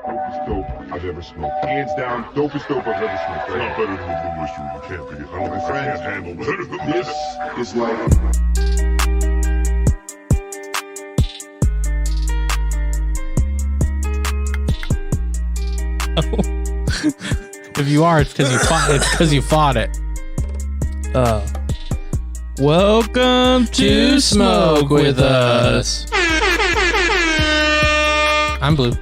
Dopest dope I've ever smoked. Hands down, dopest dope I've ever smoked. It's not better than the Blue Oyster. You can't be. I don't think I can't handle better than This is like... If you are, it's because you fought. It's because you fought it. Welcome to Smoke with Us. I'm Blue.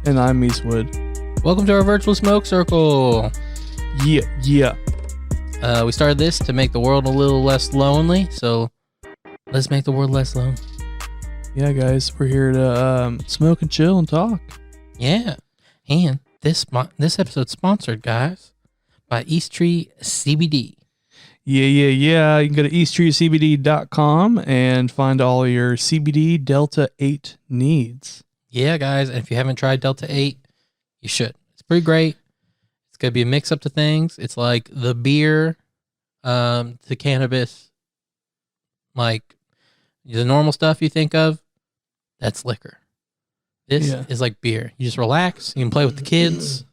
And I'm Eastwood. Welcome to our virtual smoke circle. Yeah. We started this to make the world a little less lonely, so let's make the world less lonely. Yeah, guys, we're here to smoke and chill and talk. Yeah, and this episode's sponsored, guys, by East Tree CBD. Yeah. You can go to easttreecbd.com and find all your CBD Delta 8 needs. Yeah, guys, and if you haven't tried Delta 8, you should. It's pretty great. It's going to be a mix-up to things. It's like the beer, the cannabis, like the normal stuff you think of, that's liquor. This is like beer. You just relax. You can play with the kids.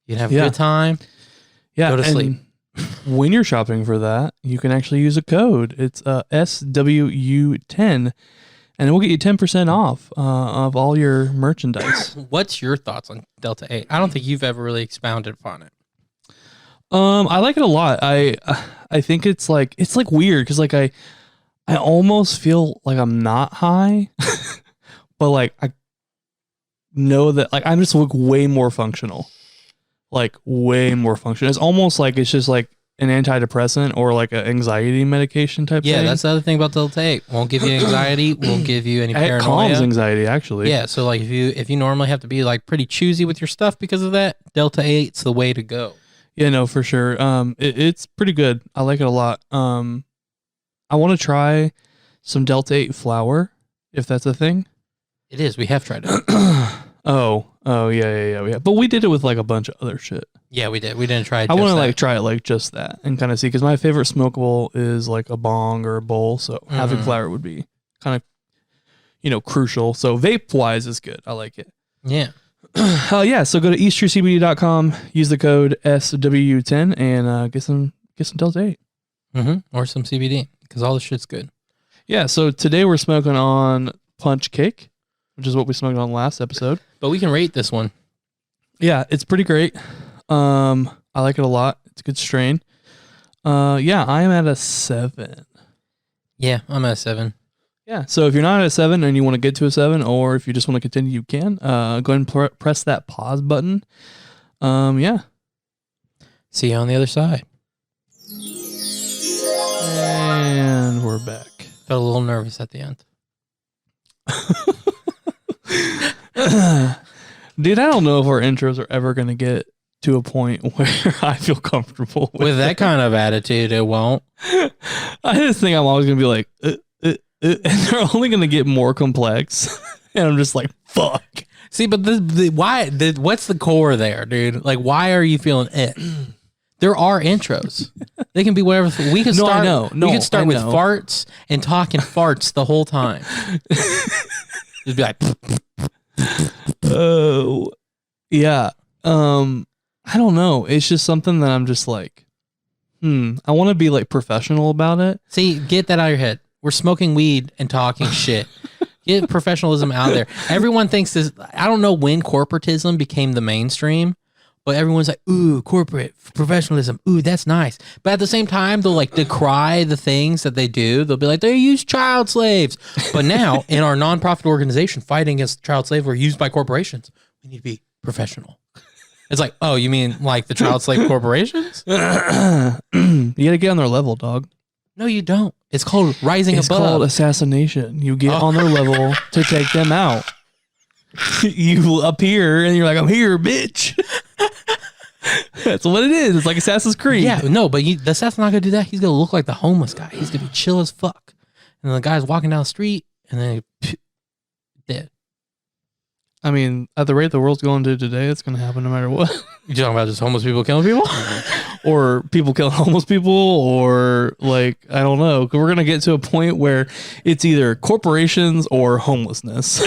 You can have a good time. Yeah, go to sleep. When you're shopping for that, you can actually use a code. It's SWU10, and it will get you 10% off of all your merchandise. What's your thoughts on Delta 8? I don't think you've ever really expounded upon it. I like it a lot. I think it's like weird because like I almost feel like I'm not high, but like I know that like I'm just like way more functional. It's almost like it's just like an antidepressant or like an anxiety medication type thing. Yeah, that's the other thing about Delta 8. Won't give you anxiety, won't give you any paranoia. It calms anxiety, actually. Yeah, so like if you normally have to be like pretty choosy with your stuff because of that, Delta 8's the way to go. Yeah, no, for sure. It's pretty good. I like it a lot. I want to try some Delta 8 flour, if that's a thing. It is. We have tried it. Oh, yeah. We have. But we did it with like a bunch of other shit. Yeah, we did. We didn't try it. I want to like try it like just that and kind of see, because my favorite smokable is like a bong or a bowl. So having flour would be kind of, crucial. So vape wise is good. I like it. Yeah. So go to easttreecbd.com, use the code SW10 and get some Delta 8. Or some CBD, because all the shit's good. Yeah, so today we're smoking on Punch Cake, which is what we smoked on last episode. But we can rate this one. Yeah, it's pretty great. I like it a lot. It's a good strain. I am at a 7. Yeah, I'm at a 7. Yeah, so if you're not at a 7 and you want to get to a 7, or if you just want to continue, you can. Go ahead and press that pause button. Yeah. See you on the other side. And we're back. Felt a little nervous at the end. Dude, I don't know if our intros are ever going to get to a point where I feel comfortable with that kind of attitude. It won't. I just think I'm always going to be like, and they're only going to get more complex. And I'm just like, fuck. See, but why? What's the core there, dude? Like, why are you feeling it? There are intros. They can be whatever. We can start. We can start with farts and talking farts the whole time. Just be like, oh, yeah. I don't know. It's just something that I'm just like, I want to be like professional about it. See, get that out of your head. We're smoking weed and talking shit. Get professionalism out there. Everyone thinks this. I don't know when corporatism became the mainstream, but everyone's like, ooh, corporate professionalism. Ooh, that's nice. But at the same time, they'll like decry the things that they do. They'll be like, they use child slaves. But now in our nonprofit organization fighting against child slavery used by corporations, we need to be professional. It's like, oh, you mean like the child slave corporations? You got to get on their level, dog. No, you don't. It's called rising above. It's called assassination. You get on their level to take them out. You appear and you're like, I'm here, bitch. That's what it is. It's like Assassin's Creed. Yeah, no, but the assassin's not going to do that. He's going to look like the homeless guy. He's going to be chill as fuck. And the guy's walking down the street and then dead. I mean, at the rate the world's going to today, it's going to happen no matter what. You talking about just homeless people killing people? Or people killing homeless people, or like, I don't know. We're going to get to a point where it's either corporations or homelessness.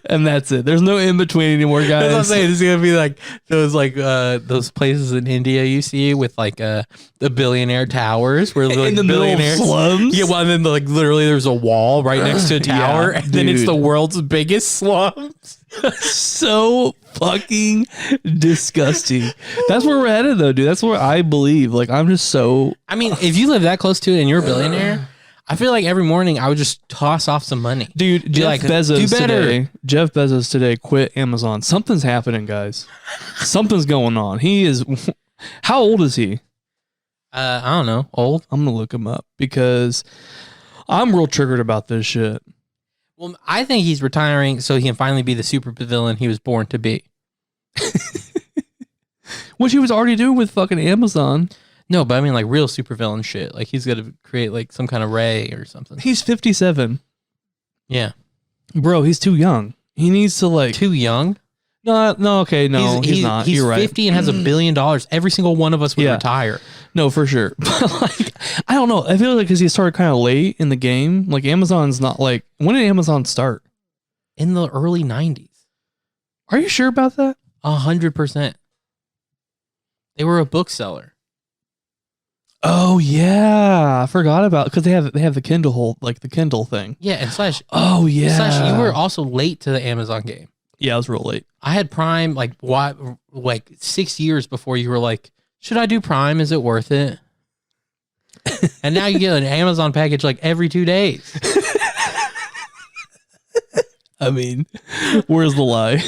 And that's it. There's no in between anymore, guys. That's what I'm saying. It's gonna be like those places in India you see with like the billionaire towers where In the middle of slums? Yeah, well, and then like literally there's a wall right next to a tower, Yeah, and then it's dude. the world's biggest slums. So fucking disgusting. That's where we're headed, though, dude. That's where I believe. Like, I'm just so. I mean, if you live that close to it and you're a billionaire, I feel like every morning I would just toss off some money. Dude, Jeff Bezos today quit Amazon. Something's happening, guys. Something's going on. He is. How old is he? I don't know. Old? I'm gonna look him up because I'm real triggered about this shit. Well, I think he's retiring so he can finally be the super villain he was born to be. Which he was already doing with fucking Amazon. No, but I mean like real supervillain shit. Like he's got to create like some kind of ray or something. He's 57. Yeah. Bro, he's too young. He needs to like. Too young? No, okay, no, he's not. He's You're right. 50 and has $1 billion. Every single one of us would Yeah. retire. No, for sure. But like, I don't know. I feel like because he started kind of late in the game. Like Amazon's not like. When did Amazon start? In the early 90s. Are you sure about that? 100%. They were a bookseller. Oh yeah, I forgot about because they have the Kindle hold like the Kindle thing. Yeah, and slash. Oh yeah. Slash, you were also late to the Amazon game. Yeah, I was real late. I had Prime like 6 years before you were like, should I do Prime? Is it worth it? And now you get an Amazon package like every 2 days. I mean, where's the lie?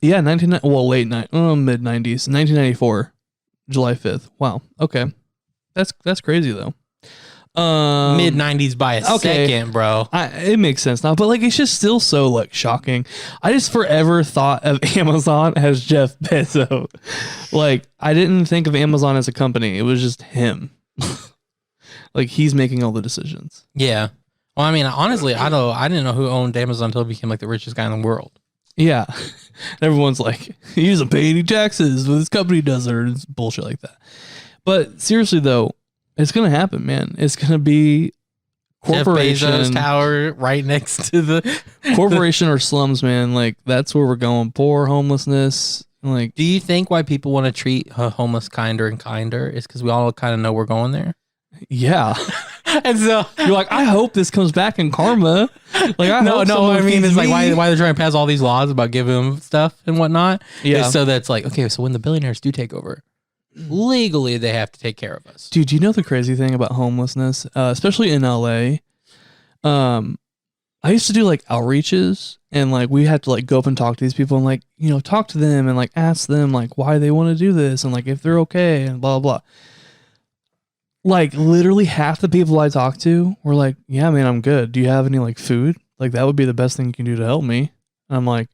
Yeah, mid 90s, 1994, July 5th. Wow. Okay. That's crazy though. Mid 90s by a second, bro. It makes sense now, but like it's just still so like shocking. I just forever thought of Amazon as Jeff Bezos. Like I didn't think of Amazon as a company. It was just him. Like he's making all the decisions. Yeah. Well, I mean, honestly, I didn't know who owned Amazon until he became like the richest guy in the world. Yeah. Everyone's like, he doesn't pay any taxes, but his company does it, or it's bullshit like that. But seriously though, it's gonna happen, man. It's gonna be corporation, Jeff Bezos tower right next to the corporation or slums, man. Like that's where we're going. Poor homelessness. Like, Do you think why people want to treat homeless kinder and kinder is because we all kind of know we're going there? yeah. And so You're like, I hope this comes back in karma. Like, I hope no, someone I mean, feeds it's like me. why they're trying to pass all these laws about giving them stuff and whatnot. Yeah. Is so that's like, okay, so when the billionaires do take over, legally they have to take care of us. Dude, you know the crazy thing about homelessness, especially in LA? I used to do like outreaches and like we had to like go up and talk to these people and like, you know, talk to them and like ask them like why they want to do this and like if they're okay and blah, blah, blah. Like literally half the people I talked to were like, yeah, man, I'm good. Do you have any like food? Like that would be the best thing you can do to help me. And I'm like,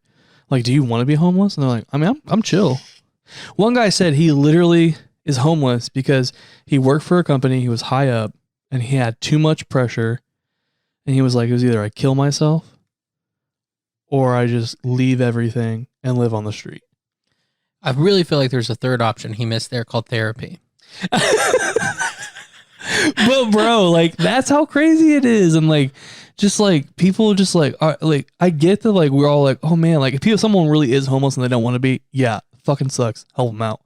do you want to be homeless? And they're like, I mean, I'm chill. One guy said he literally is homeless because he worked for a company. He was high up and he had too much pressure. And he was like, it was either I kill myself or I just leave everything and live on the street. I really feel like there's a third option he missed there called therapy. But bro, like that's how crazy it is. And like, just like people just like, are, like, I get that like, we're all like, oh man, like if someone really is homeless and they don't want to be, yeah, fucking sucks. Help them out.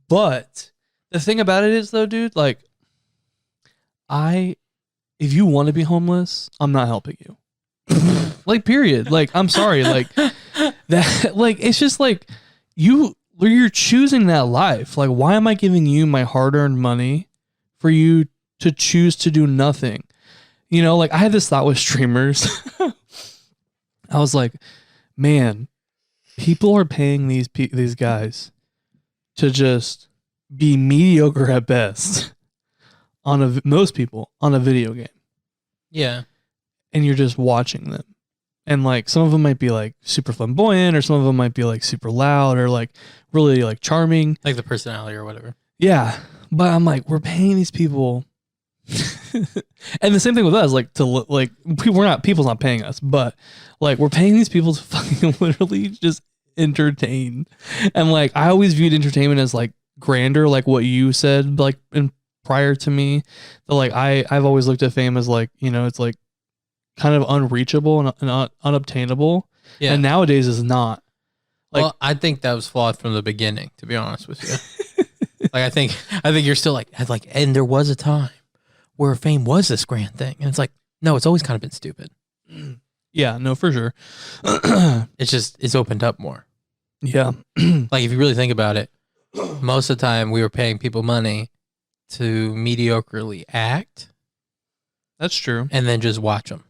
But the thing about it is though, dude, like if you want to be homeless, I'm not helping you. Like, period. Like, I'm sorry. Like that, like, it's just like you're choosing that life. Like, why am I giving you my hard-earned money for you to choose to do nothing? You know, like I had this thought with streamers. I was like, man, people are paying these guys to just be mediocre at best most people on a video game. Yeah. And you're just watching them. And like some of them might be like super flamboyant or some of them might be like super loud or like really like charming. Like the personality or whatever. Yeah. But I'm like, we're paying these people. And the same thing with us, like to like people's not paying us, but like we're paying these people to fucking literally just entertain. And like I always viewed entertainment as like grander, like what you said, like in prior to me, that like I've always looked at fame as like, you know, it's like kind of unreachable and unobtainable. Yeah. And nowadays is not. Like, well, I think that was flawed from the beginning, to be honest with you. Like, I think you're still like, and there was a time where fame was this grand thing. And it's like, no, it's always kind of been stupid. yeah, no, for sure. It's opened up more. Yeah. Like, if you really think about it, most of the time we were paying people money to mediocrely act That's true. and then just watch them.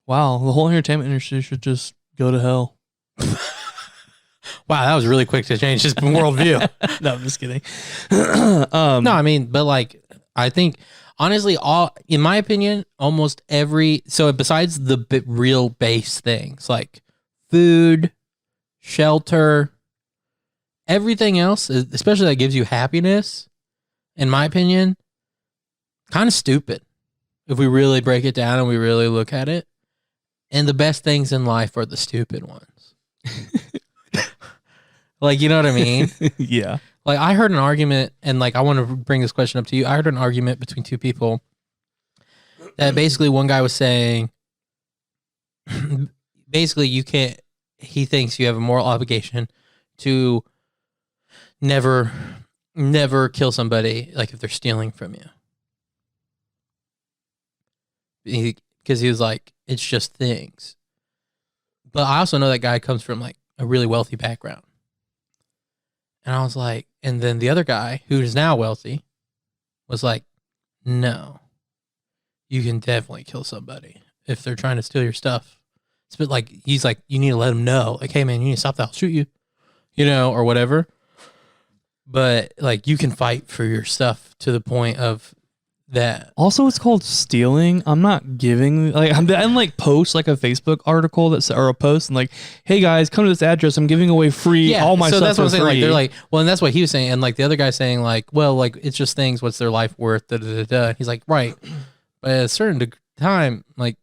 Wow. The whole entertainment industry should just go to hell. Wow, that was really quick to change his worldview. No, I'm just kidding. No, I mean, but like, I think honestly, in my opinion, almost so besides the real base things like food, shelter, everything else, especially that gives you happiness, in my opinion, kind of stupid if we really break it down and we really look at it. And the best things in life are the stupid ones. Like, you know what I mean? Yeah. Like, I heard an argument, and like, I want to bring this question up to you. I heard an argument between two people that basically one guy was saying, basically, he thinks you have a moral obligation to never kill somebody, like if they're stealing from you. Because he was like, it's just things. But I also know that guy comes from like a really wealthy background. And I was like, and then the other guy, who is now wealthy, was like, no, you can definitely kill somebody if they're trying to steal your stuff. But like, he's like, you need to let them know, like, hey man, you need to stop that, I'll shoot you, or whatever. But like, you can fight for your stuff to the point of that. Also, it's called stealing. I'm not giving I'm like post like a Facebook article or a post and like, hey guys, come to this address. I'm giving away free all my so stuff. that's what I'm saying. Free. Like, they're like, well, and that's what he was saying. And like the other guy saying like, well, like it's just things. What's their life worth? Da, da, da, da. He's like, right. But at a certain time, like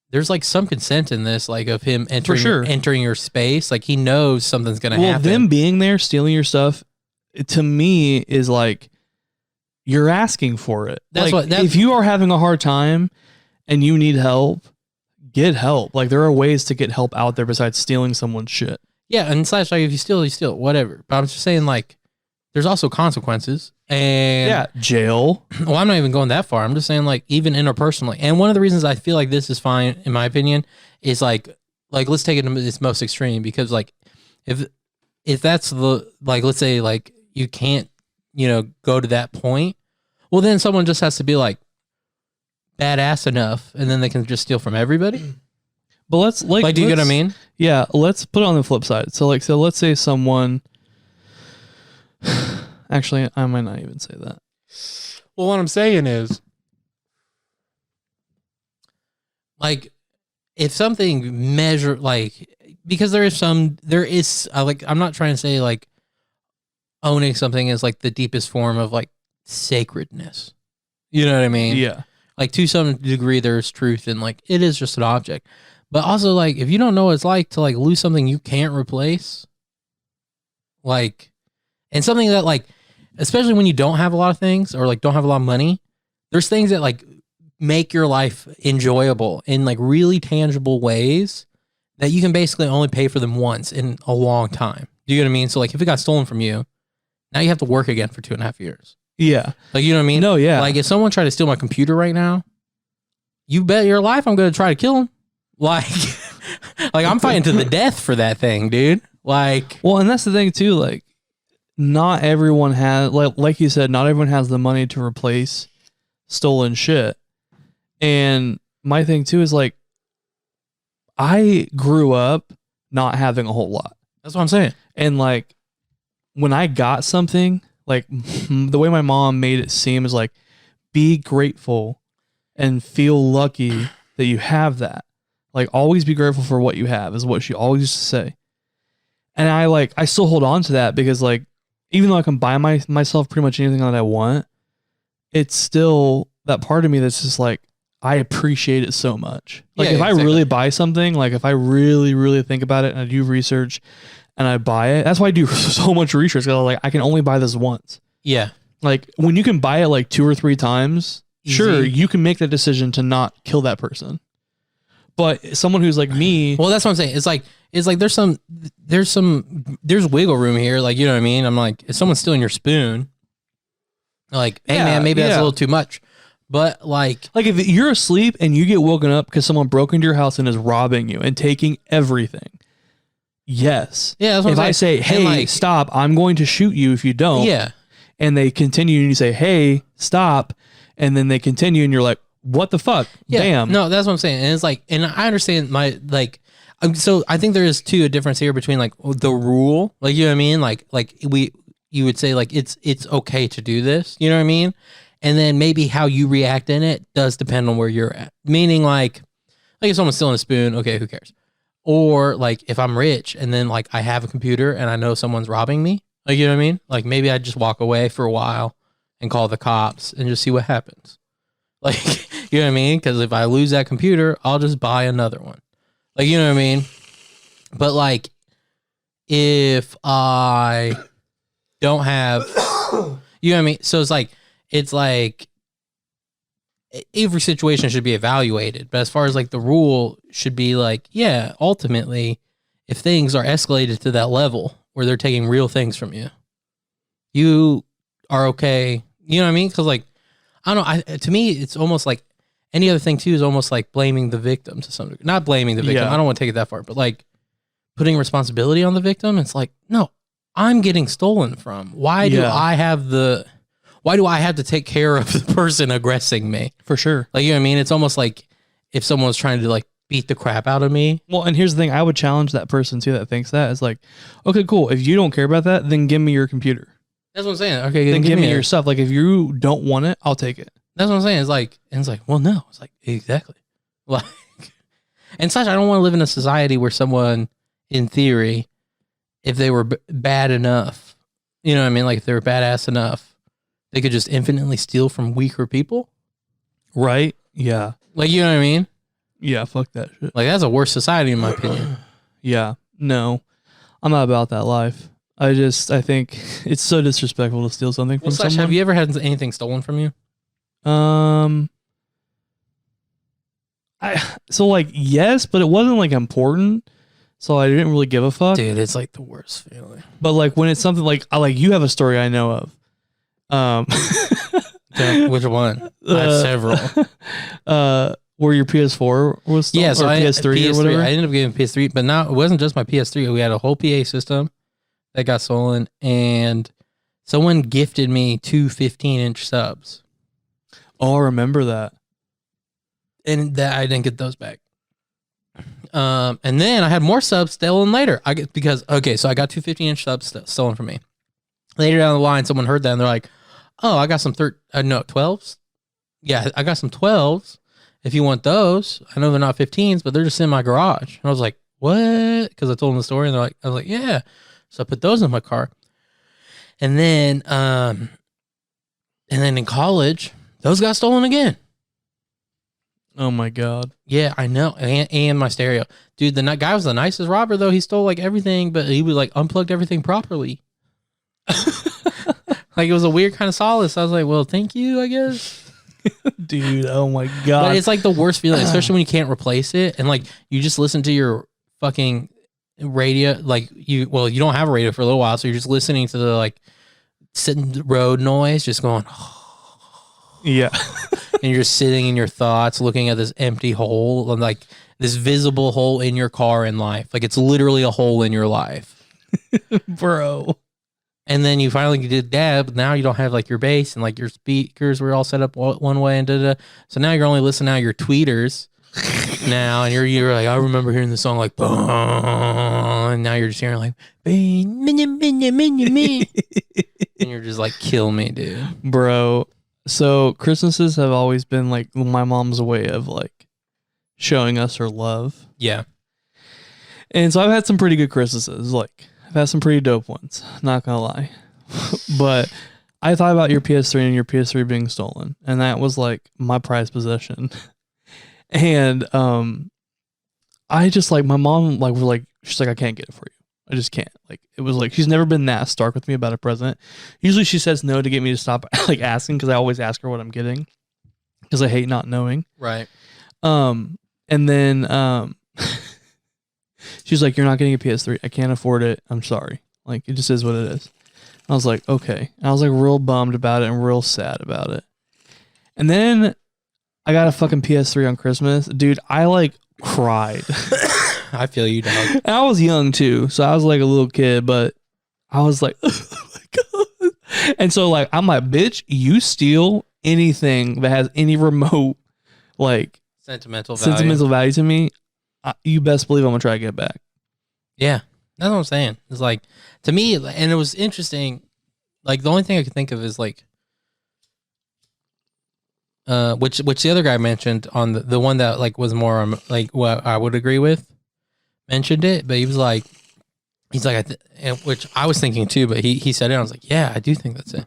there's like some consent in this, like of him entering your space. Like he knows something's gonna happen. Them being there, stealing your stuff, to me is like, you're asking for it. If you are having a hard time and you need help, get help. Like there are ways to get help out there besides stealing someone's shit. Yeah, and like if you steal, you steal, whatever. But I'm just saying like there's also consequences. And yeah, jail. Well, I'm not even going that far. I'm just saying like even interpersonally. And one of the reasons I feel like this is fine, in my opinion, is like let's take it to its most extreme, because like if that's the like let's say like you can't go to that point. Well, then someone just has to be like badass enough, and then they can just steal from everybody. But let's do you get what I mean? Yeah, let's put it on the flip side. So let's say someone. Actually, I might not even say that. Well, what I'm saying is, like, if something because there is like, I'm not trying to say like owning something is like the deepest form of like sacredness. You know what I mean? Yeah. Like to some degree there's truth in like it is just an object. But also like if you don't know what it's like to like lose something you can't replace, like, and something that like, especially when you don't have a lot of things or like don't have a lot of money, there's things that like make your life enjoyable in like really tangible ways that you can basically only pay for them once in a long time. Do you know what I mean? So like if it got stolen from you, now you have to work again for 2.5 years. Yeah. Like, you know what I mean? No, yeah. Like, if someone tried to steal my computer right now, you bet your life I'm going to try to kill him. Like, I'm fighting to the death for that thing, dude. Like, well, and that's the thing too. Like, not everyone has, like you said, not everyone has the money to replace stolen shit. And my thing too is like, I grew up not having a whole lot. That's what I'm saying. And like, when I got something, like the way my mom made it seem is like, be grateful and feel lucky that you have that. Like, always be grateful for what you have is what she always used to say. And I still hold on to that because like, even though I can buy myself pretty much anything that I want, it's still that part of me that's just like, I appreciate it so much. Like if I really buy something, like if I really, really think about it and I do research and I buy it, that's why I do so much research. Cause like I can only buy this once. Yeah. Like when you can buy it like 2 or 3 times, easy. Sure, you can make the decision to not kill that person. But someone who's like me, Well, that's what I'm saying. It's like there's wiggle room here. Like, you know what I mean? I'm like, if someone's stealing your spoon, like, hey man, maybe that's a little too much. But like if you're asleep and you get woken up because someone broke into your house and is robbing you and taking everything, yes. Yeah, that's what if I'm I say, saying. hey, And, like, stop, I'm going to shoot you if you don't. yeah. And they continue and you say, hey, stop. And then they continue and you're like, what the fuck? Yeah, Damn. no, that's what I'm saying. And it's like, and I understand so I think there is too a difference here between like the rule, like, you know what I mean? Like you would say like, it's okay to do this, you know what I mean? And then maybe how you react in it does depend on where you're at. Meaning like if someone's stealing a spoon, okay, who cares? Or like if I'm rich and then like I have a computer and I know someone's robbing me, like, you know what I mean? Like maybe I just walk away for a while and call the cops and just see what happens. Like, you know what I mean? Because if I lose that computer, I'll just buy another one. Like, you know what I mean? But like, if I don't have, you know what I mean? So it's like every situation should be evaluated. But as far as like the rule should be like, yeah, ultimately, if things are escalated to that level where they're taking real things from you, you are okay. You know what I mean? Because like, I don't know. To me, it's almost like any other thing too is almost like blaming the victim to some degree. Not blaming the victim. Yeah. I don't want to take it that far, but like putting responsibility on the victim. It's like, no, I'm getting stolen from. Why do I have to take care of the person aggressing me? For sure. Like, you know what I mean? It's almost like if someone was trying to like beat the crap out of me. Well, and here's the thing. I would challenge that person too that thinks that. It's like, okay, cool. If you don't care about that, then give me your computer. That's what I'm saying. Okay, Then give me your stuff. Like, if you don't want it, I'll take it. That's what I'm saying. It's like, well, no. It's like, exactly. Like, and such, I don't want to live in a society where someone, in theory, if they were bad enough, you know what I mean? Like, if they were badass enough, they could just infinitely steal from weaker people. Right? Yeah. Like, you know what I mean? Yeah, fuck that shit. Like, that's a worse society, in my opinion. Yeah. No, I'm not about that life. I think it's so disrespectful to steal something from someone. Have you ever had anything stolen from you? Yes, but it wasn't like important, so I didn't really give a fuck. Dude, it's like the worst feeling. But like when it's something like you have a story I know of. Which one? I have several. Where your PS4 was stolen, yeah, so or PS3 or whatever. I ended up getting PS3, but it wasn't just my PS3. We had a whole PA system that got stolen, and someone gifted me 2 15-inch subs. Oh, I remember that. And that I didn't get those back. And then I had more subs stolen later. So I got 2 15-inch subs stolen from me. Later down the line, someone heard that and they're like, "Oh, I got some 12s. Yeah, I got some 12s. If you want those, I know they're not 15s, but they're just in my garage." And I was like, "What?" Because I told them the story, and I was like, "Yeah." So I put those in my car. And then in college, those got stolen again. Oh my God. Yeah, I know. And my stereo. Dude, the guy was the nicest robber, though. He stole like everything, but he would like unplugged everything properly. Like, it was a weird kind of solace. I was like, well, thank you, I guess. Dude, oh my God. But it's like the worst feeling, especially when you can't replace it. And like, you just listen to your fucking radio. Like, you don't have a radio for a little while. So you're just listening to the like sitting road noise, just going, yeah. and you're just sitting in your thoughts, looking at this empty hole, and like this visible hole in your car in life. Like, it's literally a hole in your life. Bro. And then you finally did that, but now you don't have like your bass and like your speakers were all set up one way and da. So now you're only listening to your tweeters now, and you're like, I remember hearing the song like, and now you're just hearing like, and you're just like, kill me, dude. Bro. So Christmases have always been like my mom's way of like showing us her love. Yeah. And so I've had some pretty good Christmases. Like, I've had some pretty dope ones, not gonna lie. But I thought about your PS3 and your PS3 being stolen, and that was like my prized possession. And I just like, my mom like was like, she's like, I can't get it for you. I just can't. Like, it was like, she's never been that stark with me about a present. Usually she says no to get me to stop like asking, because I always ask her what I'm getting, because I hate not knowing. Right. And then she's like, "You're not getting a PS3. I can't afford it. I'm sorry. Like, it just is what it is." I was like, "Okay." And I was like real bummed about it and real sad about it. And then I got a fucking PS3 on Christmas. Dude, I like cried. I feel you, dog. And I was young too, so I was like a little kid, but I was like, "Oh my god!" And so like, I'm like, "Bitch, you steal anything that has any remote like Sentimental value to me, you best believe I'm gonna try to get it back." Yeah, that's what I'm saying. It's like, to me, and it was interesting. Like, the only thing I could think of is like, which the other guy mentioned on the one that like was more like what I would agree with, mentioned it, but he's like, which I was thinking too, but he said it. I was like, yeah, I do think that's it.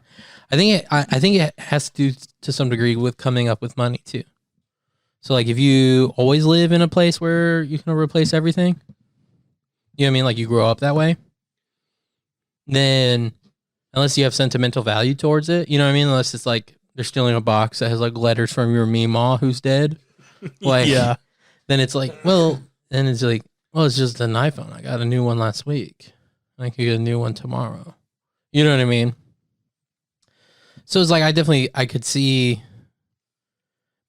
I think it has to do to some degree with coming up with money too. So like, if you always live in a place where you can replace everything, you know what I mean? Like, you grow up that way, then unless you have sentimental value towards it, you know what I mean? Unless it's like they're stealing a box that has like letters from your Meemaw who's dead. Like, Yeah. Then it's like, well, it's just an iPhone. I got a new one last week. I could get a new one tomorrow. You know what I mean? So it's like, I could see,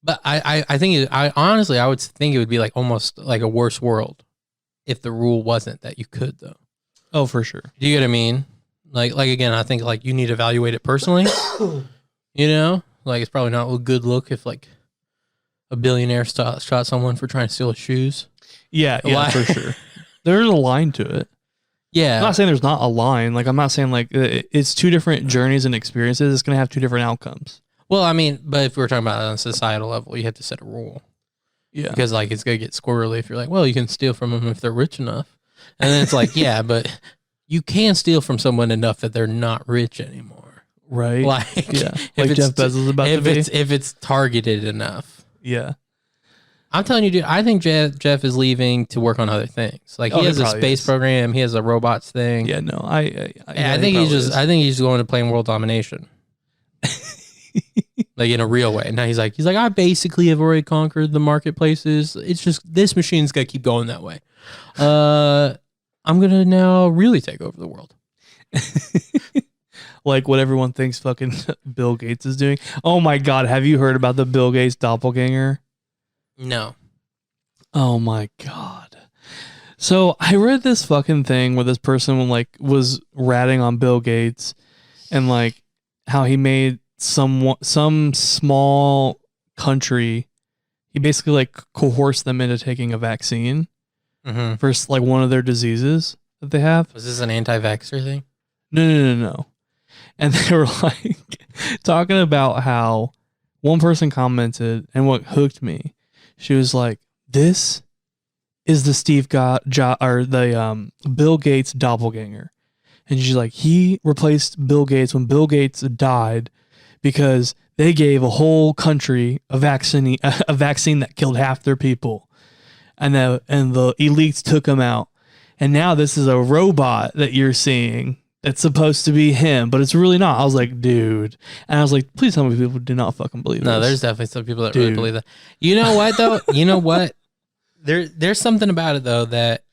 but I think honestly, I would think it would be like almost like a worse world if the rule wasn't that you could, though. Oh, for sure. Do you get what I mean? Like again, I think like you need to evaluate it personally. You know, like it's probably not a good look if like a billionaire shot someone for trying to steal his shoes. Yeah, for sure. There's a line to it. Yeah, I'm not saying there's not a line. Like, I'm not saying like it's two different journeys and experiences. It's gonna have two different outcomes. Well, I mean, but if we're talking about it on a societal level, you have to set a rule. Yeah, because like it's gonna get squirrely if you're like, well, you can steal from them if they're rich enough, and then it's like, yeah, but you can steal from someone enough that they're not rich anymore, right? Like, yeah, like Jeff Bezos is about to be. If it's targeted enough. Yeah. I'm telling you, dude, I think Jeff is leaving to work on other things. Like, he has a space program, he has a robots thing. Yeah, no, I think he's going to play world domination. Like, in a real way. Now he's like, I basically have already conquered the marketplaces. It's just this machine's gonna keep going that way. I'm gonna now really take over the world. Like what everyone thinks fucking Bill Gates is doing. Oh my god, have you heard about the Bill Gates doppelganger? No. Oh my god. So I read this fucking thing where this person like was ratting on Bill Gates and like how he made some small country, he basically like coerced them into taking a vaccine for like one of their diseases that they have. Was this an anti-vaxxer thing? No. And they were like talking about how one person commented, and what hooked me, she was like, "This is the Bill Gates doppelganger," and she's like, "He replaced Bill Gates when Bill Gates died because they gave a whole country a vaccine that killed half their people, and the elites took him out, and now this is a robot that you're seeing." It's supposed to be him, but it's really not. I was like, dude. And I was like, please tell me people do not fucking believe this. No, there's definitely some people that really believe that. You know what, though? You know what? There's something about it, though, that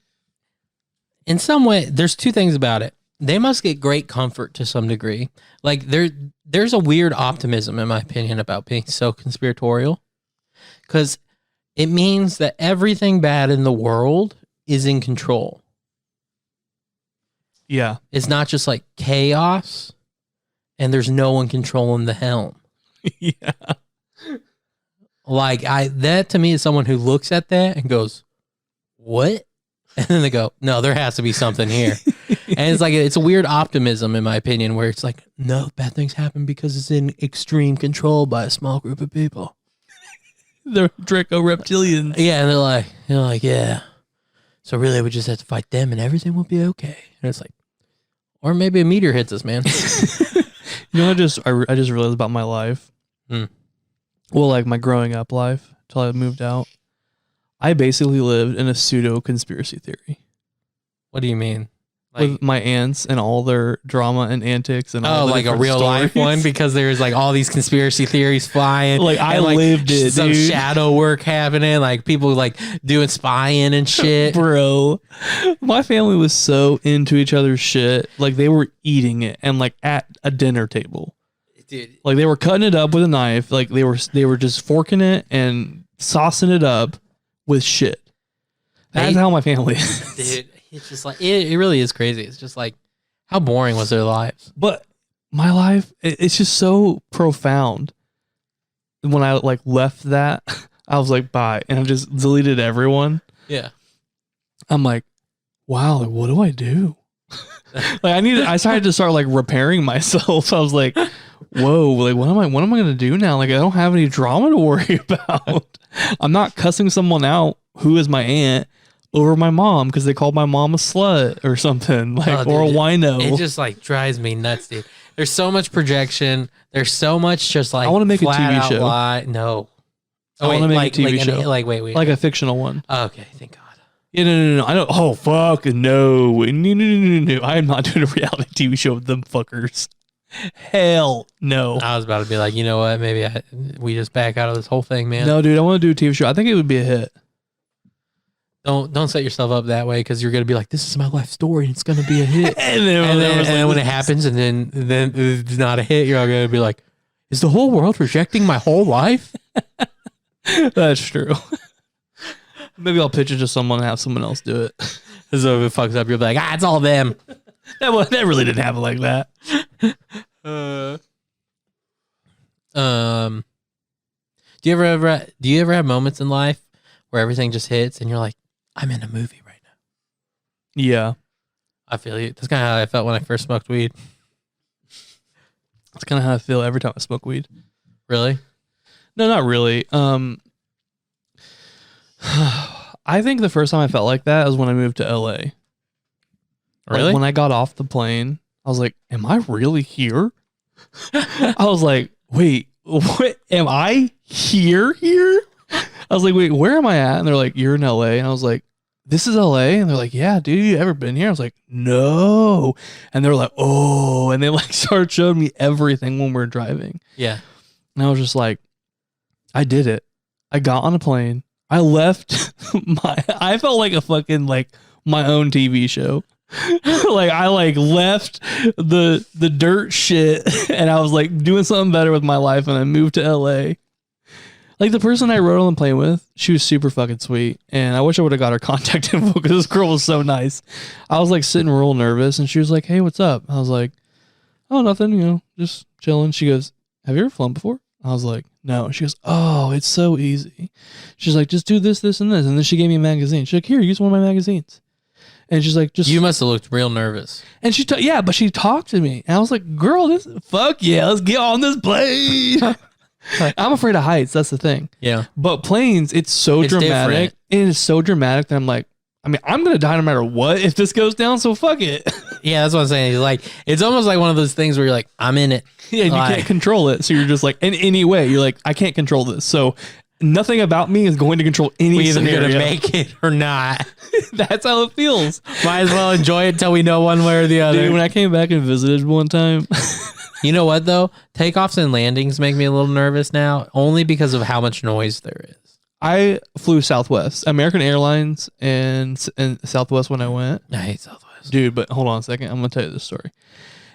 in some way, there's two things about it. They must get great comfort to some degree. Like, there's a weird optimism, in my opinion, about being so conspiratorial. Because it means that everything bad in the world is in control. Yeah. It's not just like chaos and there's no one controlling the helm. Yeah. Like, that to me is someone who looks at that and goes, what? And then they go, no, there has to be something here. And it's like, it's a weird optimism, in my opinion, where it's like, no, bad things happen because it's in extreme control by a small group of people. They're Draco reptilians. Yeah. And they're like, yeah. So really we just have to fight them and everything will be okay. And it's like, or maybe a meteor hits us, man. You know, I just realized about my life. Well, like my growing up life till I moved out. I basically lived in a pseudo conspiracy theory. What do you mean? with my aunts and all their drama and antics and all Oh, the like a different real life stories. one, because there's like all these conspiracy theories flying. Like, I and, lived it, some dude. shadow work happening, like people like doing spying and shit. Bro, my family was so into each other's shit. Like, they were eating it and like at a dinner table. Dude, Like, they were cutting it up with a knife. Like, they were just forking it and saucing it up with shit. That's how my family is. dude, it's just like it really is crazy. It's just like, how boring was their lives? But my life, it's just so profound. When I like left that, I was like, bye. And I just deleted everyone. Yeah. I'm like, wow, like, what do I do? Like, I started to start like repairing myself. I was like, whoa, like what am I gonna do now? Like, I don't have any drama to worry about. I'm not cussing someone out who is my aunt over my mom because they called my mom a slut or something, like, or a wino. It just like drives me nuts, dude. There's so much projection. There's so much just like, I want to make a flat TV out show. lie. No. I want to make a TV show. Wait. Like a fictional one. Okay, thank God. Yeah, no. I don't. Oh, fuck. No. I am not doing a reality TV show with them fuckers. Hell no. I was about to be like, you know what? Maybe we just back out of this whole thing, man. No, dude, I want to do a TV show. I think it would be a hit. Don't set yourself up that way, because you're gonna be like, this is my life story and it's gonna be a hit. and then when it happens and then it's not a hit, you're all gonna be like, is the whole world rejecting my whole life? That's true. Maybe I'll pitch it to someone and have someone else do it. So if it fucks up, you'll be like, it's all them. That really didn't happen like that. Do you ever have moments in life where everything just hits and you're like, I'm in a movie right now? Yeah. I feel you. That's kind of how I felt when I first smoked weed. That's kind of how I feel every time I smoke weed. Really? No, not really. I think the first time I felt like that was when I moved to LA. Really? Like, when I got off the plane, I was like, am I really here? I was like, wait, what? Am I here? I was like, wait, where am I at? And they're like, you're in LA. And I was like, this is LA? And they're like, yeah, dude, you ever been here? I was like, no. And they were like, oh. And they like started showing me everything when we were driving. Yeah. And I was just like, I did it. I got on a plane. I left I felt like a fucking like my own TV show. Like, I like left the dirt shit and I was like doing something better with my life, and I moved to LA. Like, the person I rode on the plane with, she was super fucking sweet, and I wish I would have got her contact info because this girl was so nice. I was like sitting real nervous, and she was like, hey, what's up? I was like, oh, nothing, just chilling. She goes, have you ever flown before? I was like, no. She goes, oh, it's so easy. She's like, just do this, this, and this. And then she gave me a magazine. She's like, here, use one of my magazines. And she's like, just. You must have looked real nervous. And but she talked to me. And I was like, girl, fuck yeah, let's get on this plane. I'm afraid of heights. That's the thing. Yeah. But planes, it's so dramatic. It is so dramatic that I'm like, I'm going to die no matter what if this goes down. So fuck it. Yeah, that's what I'm saying. Like, it's almost like one of those things where you're like, I'm in it. Yeah, you can't control it. So you're just like, in any way, you're like, I can't control this. So nothing about me is going to control any scenario. We're either going to make it or not. That's how it feels. Might as well enjoy it until we know one way or the other. Dude, when I came back and visited one time. You know what, though? Takeoffs and landings make me a little nervous now, only because of how much noise there is. I flew Southwest, American Airlines, and Southwest when I went. I hate Southwest. Dude, but hold on a second. I'm going to tell you this story.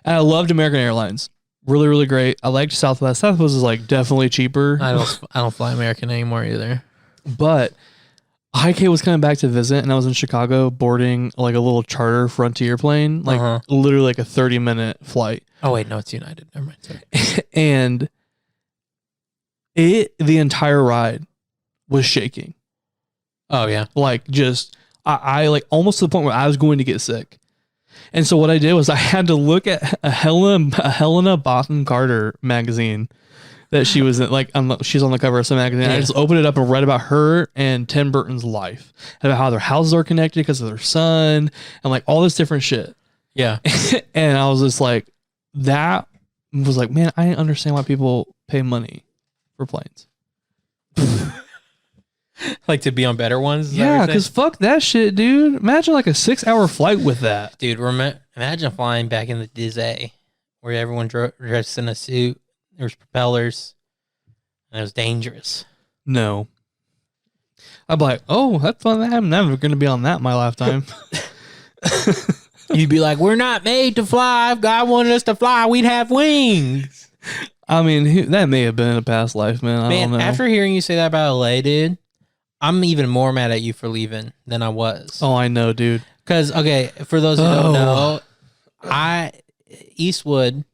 And I loved American Airlines. Really, really great. I liked Southwest. Southwest is like definitely cheaper. I don't fly American anymore either. But IK was coming back to visit, and I was in Chicago boarding like a little charter Frontier plane, like literally like a 30-minute flight. Oh wait, no, it's United. Never mind. Sorry. And the entire ride was shaking. Oh yeah. Like, just I like almost to the point where I was going to get sick. And so what I did was I had to look at a Helena Bonham Carter magazine that she was in, like, she's on the cover of some magazine. Yeah. I just opened it up and read about her and Tim Burton's life, and about how their houses are connected because of their son, and like all this different shit. Yeah. And I was just like, that was like, man, I understand why people pay money for planes. Like to be on better ones? Is that what Yeah, you're saying? because fuck that shit, dude. Imagine like a 6-hour flight with that. Dude, imagine flying back in the Disney where everyone dressed in a suit. There was propellers, and it was dangerous. No. I'd be like, oh, that's fun. I'm never going to be on that in my lifetime. You'd be like, we're not made to fly. If God wanted us to fly, we'd have wings. I mean, that may have been a past life, man. I don't know. After hearing you say that about LA, dude, I'm even more mad at you for leaving than I was. Oh, I know, dude. Because, okay, for those who don't know, Eastwood,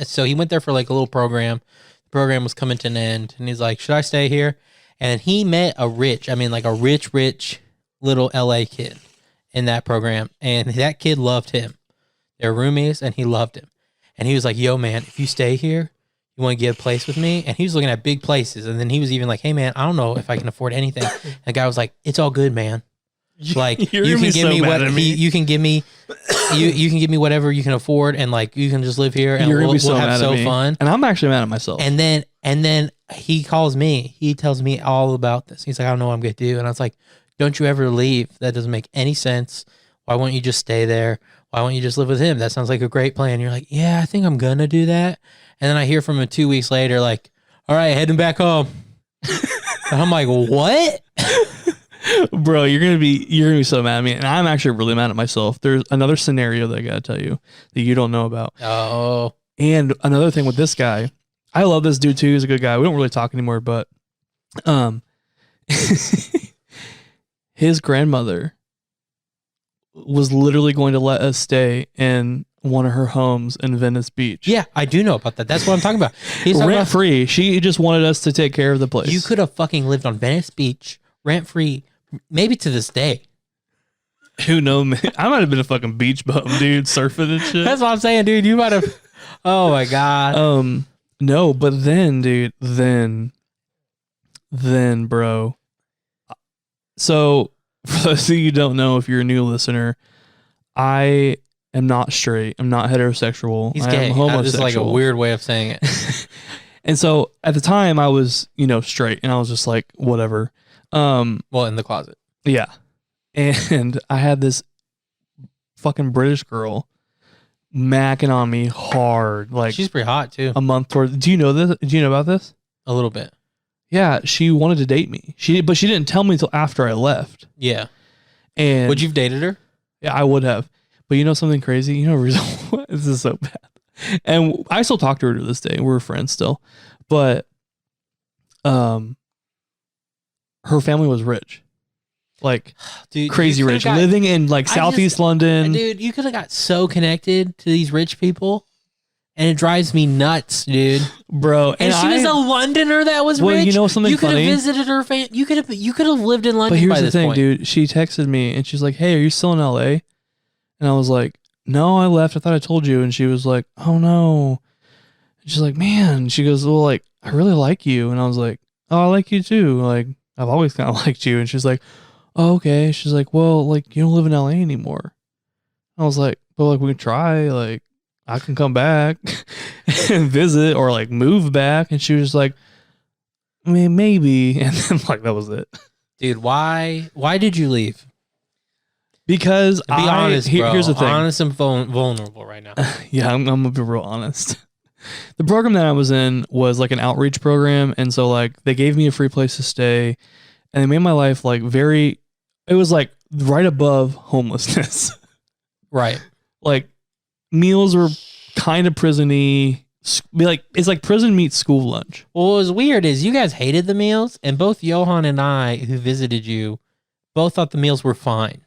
so he went there for like a little program. The program was coming to an end, and he's like, should I stay here? And he met a rich little LA kid in that program, and that kid loved him. They're roomies, and he loved him. And he was like, yo, man, if you stay here, you want to get a place with me? And he was looking at big places. And then he was even like, hey, man, I don't know if I can afford anything. And the guy was like, it's all good, man. Like you can give me what you can give me, you can give me whatever you can afford, and like you can just live here, and we'll have so fun. And I'm actually mad at myself. And then he calls me. He tells me all about this. He's like, I don't know what I'm gonna do. And I was like, don't you ever leave. That doesn't make any sense. Why won't you just stay there? Why won't you just live with him? That sounds like a great plan. You're like, yeah, I think I'm gonna do that. And then I hear from him 2 weeks later, like, all right, heading back home. And I'm like, what? Bro, you're gonna be so mad at me, and I'm actually really mad at myself. There's another scenario that I gotta tell you that you don't know about. Oh, and another thing with this guy, I love this dude too. He's a good guy. We don't really talk anymore, but his grandmother was literally going to let us stay in one of her homes in Venice Beach. yeah, I do know about that. That's what I'm talking about. He's talking Rent about, free. She just wanted us to take care of the place. you could have fucking lived on Venice Beach, rent free, maybe to this day. Who knows, man? I might have been a fucking beach bum, dude, surfing and shit. That's what I'm saying, dude. You might have. Oh my god. No, but then, dude, then, bro. So, for those of you who don't know, if you're a new listener, I am not straight. I'm not heterosexual. He's I gay. am homosexual. This is like a weird way of saying it. And so, at the time, I was, straight, and I was just like, whatever. Well, in the closet. Yeah. And I had this fucking British girl macking on me hard. Like, She's pretty hot too. a month toward. Do you know this? Do you know about this? A little bit. Yeah, she wanted to date me. But she didn't tell me until after I left. Yeah. And Would you've dated her? Yeah, I would have. But you know something crazy? You know, this is so bad. And I still talk to her to this day. We're friends still. But her family was rich. Like, Dude, crazy rich. Living in like Southeast London. Dude, you could have got so connected to these rich people. And it drives me nuts, dude. Bro. And she was a Londoner that was rich. You know something you could funny? have visited her family. You could have lived in London. But here's by the this thing, point. dude. She texted me and she's like, hey, are you still in LA? And I was like, no, I left. I thought I told you. And she was like, oh no. And she's like, man. She goes, well, like, I really like you. And I was like, oh, I like you too. Like, I've always kind of liked you. And she's like, oh, okay. She's like, well, like, you don't live in LA anymore. I was like, but like, we can try. Like, I can come back and visit or like move back. And she was like, I mean, maybe. And then like, that was it. Dude, why did you leave? Because Be honest, bro. Here's the thing. Honest and vulnerable right now. Yeah, I'm gonna be real honest. The program that I was in was like an outreach program. And so like they gave me a free place to stay and they made my life like it was like right above homelessness. Right. Like meals were kind of prison-y. Like it's like prison meets school lunch. Well, what was weird is you guys hated the meals, and both Johan and I, who visited you, both thought the meals were fine.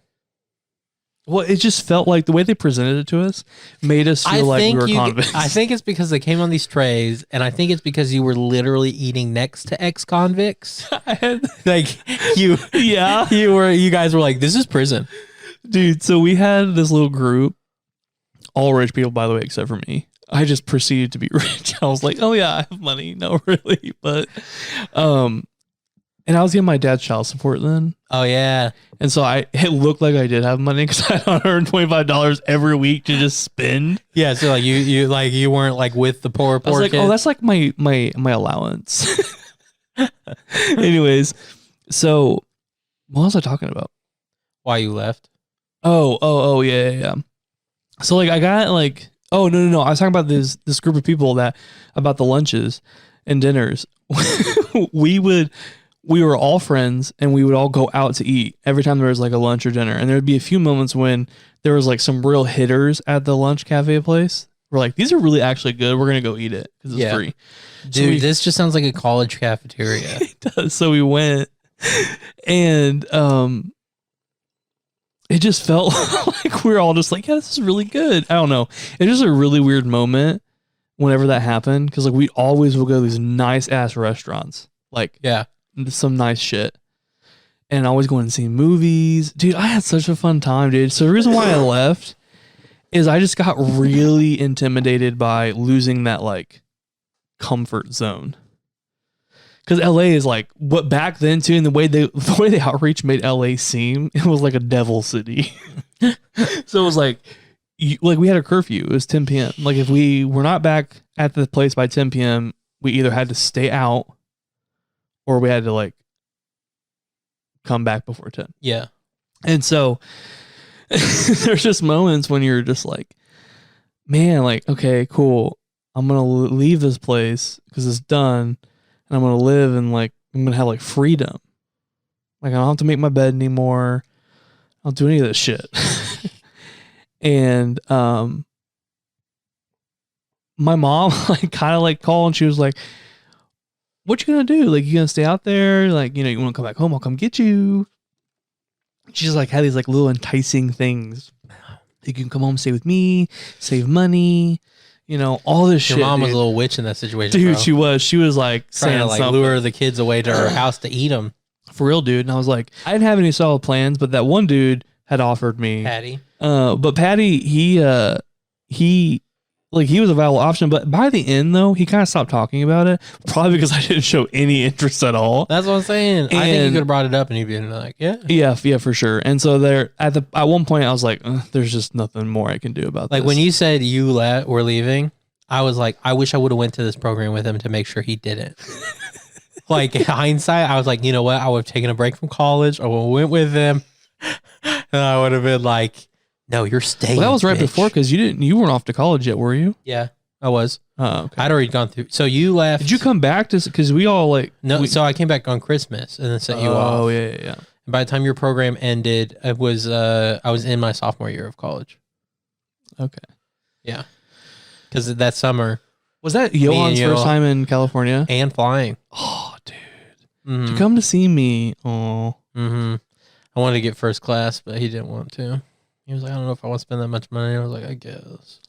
Well, it just felt like the way they presented it to us made us feel like we were convicts. I think it's because they came on these trays, and I think it's because you were literally eating next to ex-convicts. Like you guys were like, this is prison. Dude, so we had this little group, all rich people, by the way, except for me. I just proceeded to be rich. I was like, oh yeah, I have money. No, really. But, and I was getting my dad's child support then. Oh yeah. And so it looked like I did have money because I had $125 every week to just spend. Yeah. So like you weren't like with the poor I was like, kids. oh, that's like my allowance. Anyways, So what was I talking about? Why you left? Oh, yeah. So like I got like, oh no. I was talking about this group of people about the lunches and dinners. we were all friends and we would all go out to eat every time there was like a lunch or dinner. And there would be a few moments when there was like some real hitters at the lunch cafe place. We're like, these are really actually good. We're going to go eat it because it's free. Dude, this just sounds like a college cafeteria. It does. So we went and it just felt like we were all just like, yeah, this is really good. I don't know. It's just a really weird moment whenever that happened. Cause like we always will go to these nice ass restaurants. Like some nice shit. And always going and seeing movies. Dude, I had such a fun time, dude. So the reason why I left is I just got really intimidated by losing that like comfort zone. Because LA is like what back then too, and the way the outreach made LA seem, it was like a devil city. So it was like we had a curfew. It was 10 p.m. Like if we were not back at the place by 10 p.m., we either had to stay out or we had to like come back before 10. Yeah. And so there's just moments when you're just like, man, like, okay, cool. I'm going to leave this place because it's done. And I'm going to live and like, I'm going to have like freedom. Like I don't have to make my bed anymore. I don't do any of this shit. And, my mom like kind of like called and she was like, what you going to do? Like, you going to stay out there? Like, you want to come back home? I'll come get you. She's like, had these like little enticing things. You can come home, stay with me, save money. All this shit. Your mom was dude. a little witch in that situation, dude. Bro. She was like trying to like something. lure the kids away to her house to eat them. For real, dude. And I was like, I didn't have any solid plans, but that one dude had offered me Patty. But Patty, he was a viable option. But by the end, though, he kind of stopped talking about it. Probably because I didn't show any interest at all. That's what I'm saying. I think you could have brought it up and he'd been like, yeah, for sure. And so there at one point, I was like, there's just nothing more I can do about this. Like when you said we're leaving, I was like, I wish I would have went to this program with him to make sure he didn't. Like in hindsight, I was like, you know what? I would have taken a break from college. I would have went with him. And I would have been like, no, you're staying. Well, that was right bitch. before because you weren't off to college yet, were you? Yeah, I was. Oh, okay. I'd already gone through. So you left. Did you come back to? Because we all like so I came back on Christmas and then sent you off. Oh yeah. And by the time your program ended, I was in my sophomore year of college. Okay. Yeah. Because that summer was that Johan's first time in California and flying. Oh, dude! Did you come to see me? Oh. Mm-hmm. I wanted to get first class, but he didn't want to. He was like, I don't know if I want to spend that much money. I was like, I guess.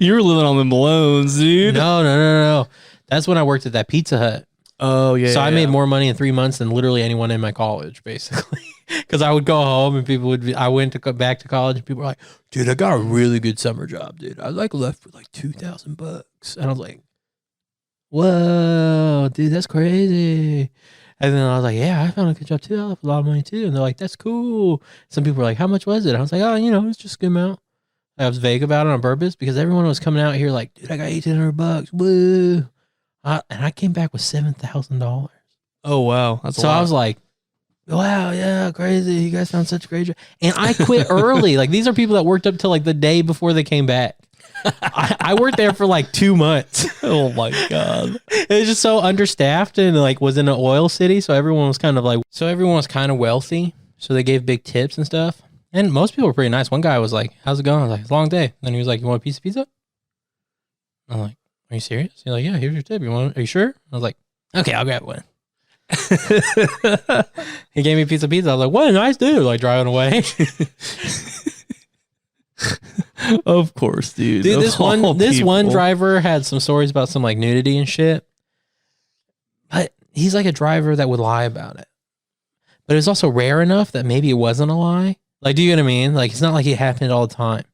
You were living on them loans, dude. No. That's when I worked at that Pizza Hut. Oh, yeah. So I made more money in 3 months than literally anyone in my college, basically. Because I would go home and I went to go back to college and people were like, dude, I got a really good summer job, dude. I like left with like $2,000. And I was like, whoa, dude, that's crazy. And then I was like, yeah, I found a good job too. I left a lot of money too. And they're like, that's cool. Some people were like, how much was it? I was like, oh, it's just a good amount. I was vague about it on purpose because everyone was coming out here like, dude, I got $1,800. Woo. And I came back with $7,000. Oh, wow. That's so a lot. I was like, wow, yeah, crazy. You guys found such a great job. And I quit early. Like these are people that worked up till like the day before they came back. I worked there for like 2 months. Oh my God. It was just so understaffed and like was in an oil city. So everyone was kind of wealthy. So they gave big tips and stuff. And most people were pretty nice. One guy was like, how's it going? I was like, it's a long day. Then he was like, you want a piece of pizza? I'm like, are you serious? He's like, yeah, here's your tip. Are you sure? I was like, okay, I'll grab one. He gave me a piece of pizza. I was like, what a nice dude. Like driving away. Of course, dude. Dude, this one driver had some stories about some like nudity and shit. But he's like a driver that would lie about it. But it's also rare enough that maybe it wasn't a lie. Like, do you know what I mean? Like, it's not like it happened all the time.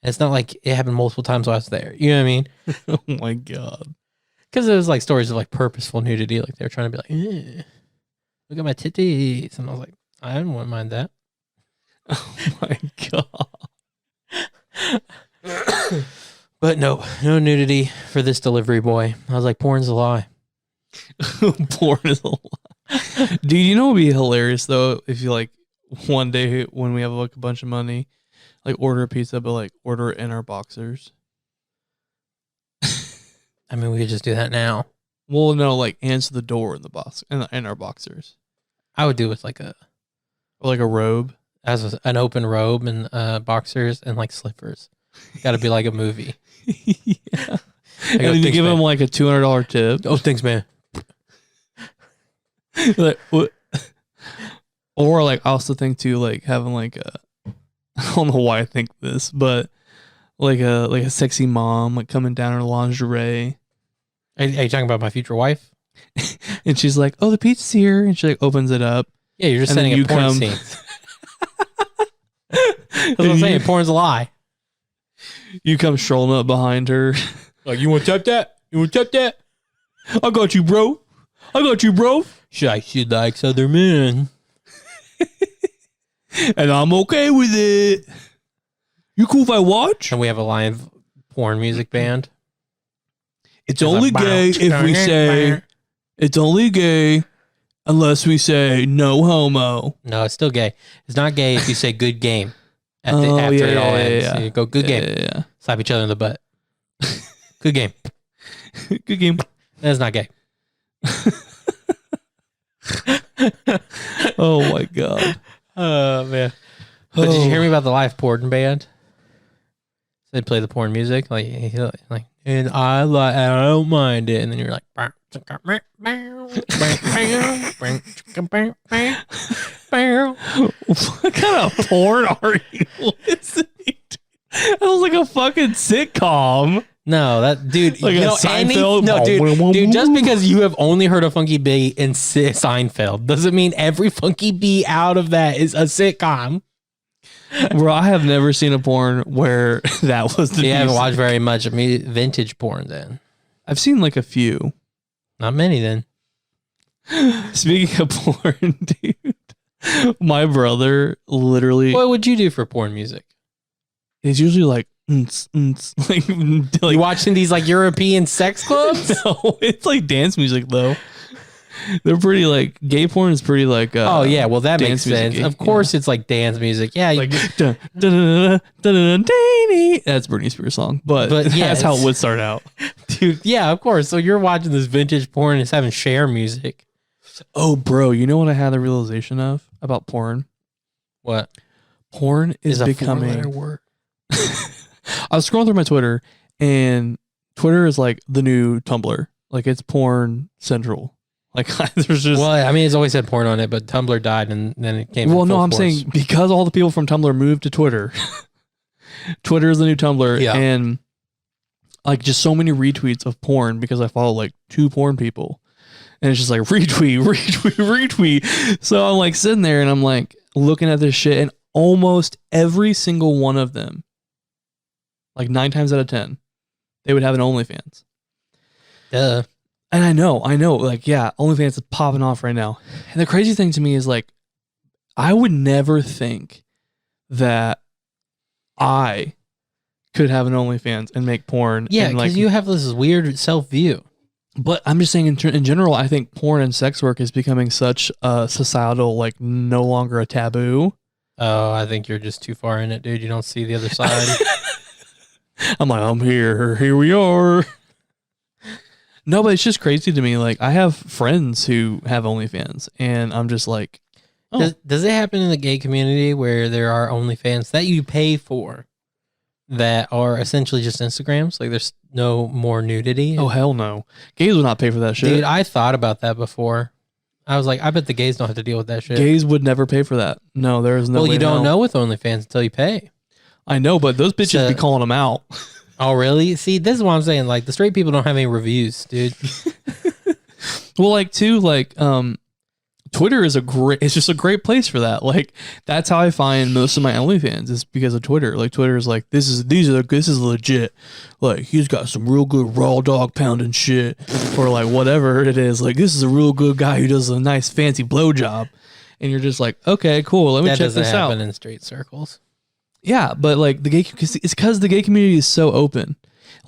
And it's not like it happened multiple times while I was there. You know what I mean? Oh my God. Because it was like stories of like purposeful nudity. Like they were trying to be like, look at my titties. And I was like, I wouldn't mind that. Oh my God. But no nudity for this delivery boy. I was like, porn's a lie. Porn is a lot. Dude, you know what would be hilarious though if you like one day when we have like a bunch of money, like order a pizza, but like order it in our boxers. I mean, we could just do that now. Well, no, like answer the door in the box in our boxers, I would do with like or like a robe. an open robe and boxers and like slippers. Got to be like a movie. Yeah. And then you give him like a $200 tip. Oh, thanks, man. Like, what? Or like I also think too, like having like a, I don't know why I think this, but like a sexy mom like coming down in lingerie. Are you talking about my future wife? And she's like, "Oh, the pizza's here," and she like opens it up. Yeah, you're just And then sending you a porn come- scene. That's what I'm saying. Porn's a lie. You come strolling up behind her. Like, you want to tap that? You want to tap that? I got you, bro. I got you, bro. She likes other men. And I'm okay with it. You cool if I watch? And we have a live porn music band. It's only gay if we say it's only gay unless we say no homo. No, it's still gay. It's not gay if you say good game after it all ends. Yeah. You go good game. Yeah. Slap each other in the butt. Good game. Good game. That's not gay. Oh my god. Oh man. But did you hear me about the live porn band? They play the porn music like and I don't mind it, and then you're like What kind of porn are you listening to? That was like a fucking sitcom. no, that dude, Like you a know, Seinfeld? dude, just because you have only heard of Funky Bee in Seinfeld doesn't mean every Funky Bee out of that is a sitcom. Bro, I have never seen a porn where that was the You haven't music. watched very much vintage porn then. I've seen like a few. Not many then. Speaking of porn, dude, my brother literally What would you do for porn music? is usually like, like You watching these like European sex clubs? no, it's like dance music though. They're pretty like gay porn is pretty like Oh yeah, well that makes dance music-y, sense. Of course, it's like dance music. Yeah, like dun, dun, dun, dun, dun, dun, that's Britney Spears song, but yeah, that's how it would start out. dude. Yeah, of course. So you're watching this vintage porn and it's having share music. Oh, bro, you know what I had the realization of about porn? What Porn is a becoming. four-letter word? I was scrolling through my Twitter, and Twitter is like the new Tumblr. Like it's porn central. Like there's just. Well, I mean, it's always had porn on it, but Tumblr died and then it came. Well, in no, full I'm force. saying because all the people from Tumblr moved to Twitter. Twitter is the new Tumblr, Yeah. and like just so many retweets of porn because I follow like 2 porn people, and it's just like retweet, retweet, retweet. So I'm like sitting there and I'm like looking at this shit, and almost every single one of them, like 9 times out of 10, they would have an OnlyFans. Duh. And I know, like, yeah, OnlyFans is popping off right now. And the crazy thing to me is like, I would never think that I could have an OnlyFans and make porn. Yeah, and because like, you have this weird self view. but I'm just saying in general, I think porn and sex work is becoming such a societal, like no longer a taboo. Oh, I think you're just too far in it, dude. You don't see the other side. I'm like, I'm here we are. No, but it's just crazy to me. Like, I have friends who have OnlyFans, and I'm just like, oh. Does it happen in the gay community where there are OnlyFans that you pay for that are essentially just Instagrams? Like, there's no more nudity? Oh, hell no. Gays would not pay for that shit. Dude, I thought about that before. I was like, I bet the gays don't have to deal with that shit. Gays would never pay for that. No, there is no well, way you in don't hell. know with OnlyFans until you pay. I know, but those bitches So- be calling them out. Oh, really? See, this is what I'm saying. Like, the straight people don't have any reviews, dude. Well, like, too, like, Twitter is it's just a great place for that. Like, that's how I find most of my OnlyFans is because of Twitter. Like, Twitter is like, this is legit. Like, he's got some real good raw dog pounding shit, or like whatever it is. Like, this is a real good guy who does a nice fancy blowjob, and you're just like, okay, cool. Let me That check doesn't this out. happen in straight circles. Yeah, but like it's because the gay community is so open.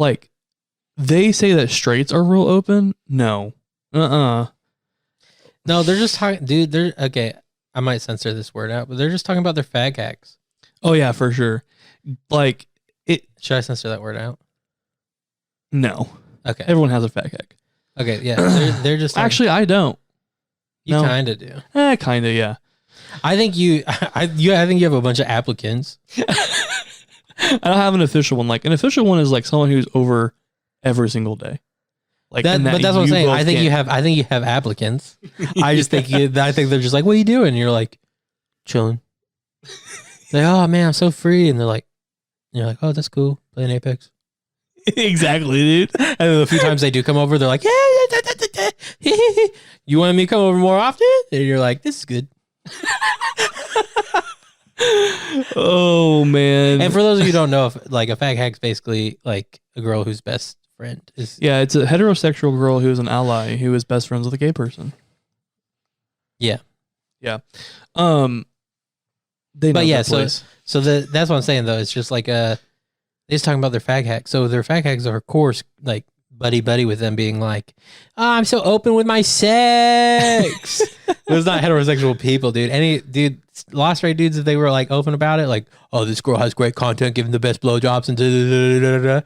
Like, they say that straights are real open. No, Uh-uh. No, they're just talking, dude. They're okay. I might censor this word out, but they're just talking about their fag hacks. Oh yeah, for sure. Like it. Should I censor that word out? No. Okay. Everyone has a fag hack. Okay. Yeah. They're just talking, Actually, I don't. you no. kind of do. Kind of. Yeah. I think I think you have a bunch of applicants. I don't have an official one. Like an official one is like someone who's over every single day. Like, But that's what I'm saying. I think you have applicants. I just think I think they're just like, what are you doing? And you're like, chilling. Like, oh man, I'm so free. And you're like, oh, that's cool. Playing Apex. Exactly, dude. And then a few times they do come over, they're like, yeah, you want me to come over more often? And you're like, this is good. Oh man. And for those of you who don't know, if, like a fag hack's basically like a girl whose best friend is. Yeah, it's a heterosexual girl who is an ally who is best friends with a gay person. Yeah. Yeah. They know But yeah, that place. so that's what I'm saying though. It's just like they're just talking about their fag hack. So their fag hacks are of course like buddy with them being like, oh, I'm so open with my sex. Those not heterosexual people, dude. Lost Ray dudes, if they were like open about it, like, oh, this girl has great content, giving the best blowjobs and da-da-da-da-da-da.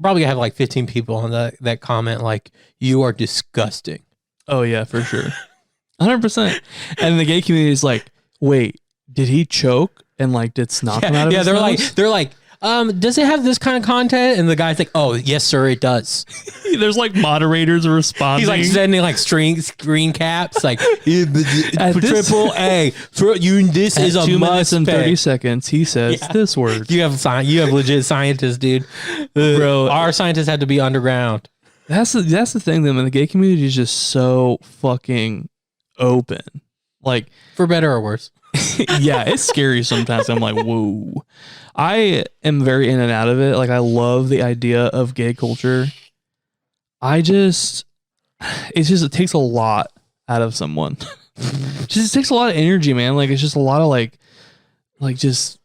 Probably gonna have like 15 people on that comment like, you are disgusting. Oh yeah, for sure. 100%. And the gay community is like, wait, did he choke and like did snot come out of his nose? they're like, does it have this kind of content? And the guy's like, oh, yes, sir, it does. There's like moderators responding. He's like sending like screen caps, like for triple A. This is a 2 minutes must and 30 pay. seconds. He says this word. You have legit scientists, dude. Bro, Our scientists had to be underground. That's the thing. Though, man, the gay community is just so fucking open. Like, For better or worse. yeah, it's scary sometimes. I'm like, whoa. I am very in and out of it. Like, I love the idea of gay culture. It takes a lot out of someone. It takes a lot of energy, man. Like, it's just a lot of like just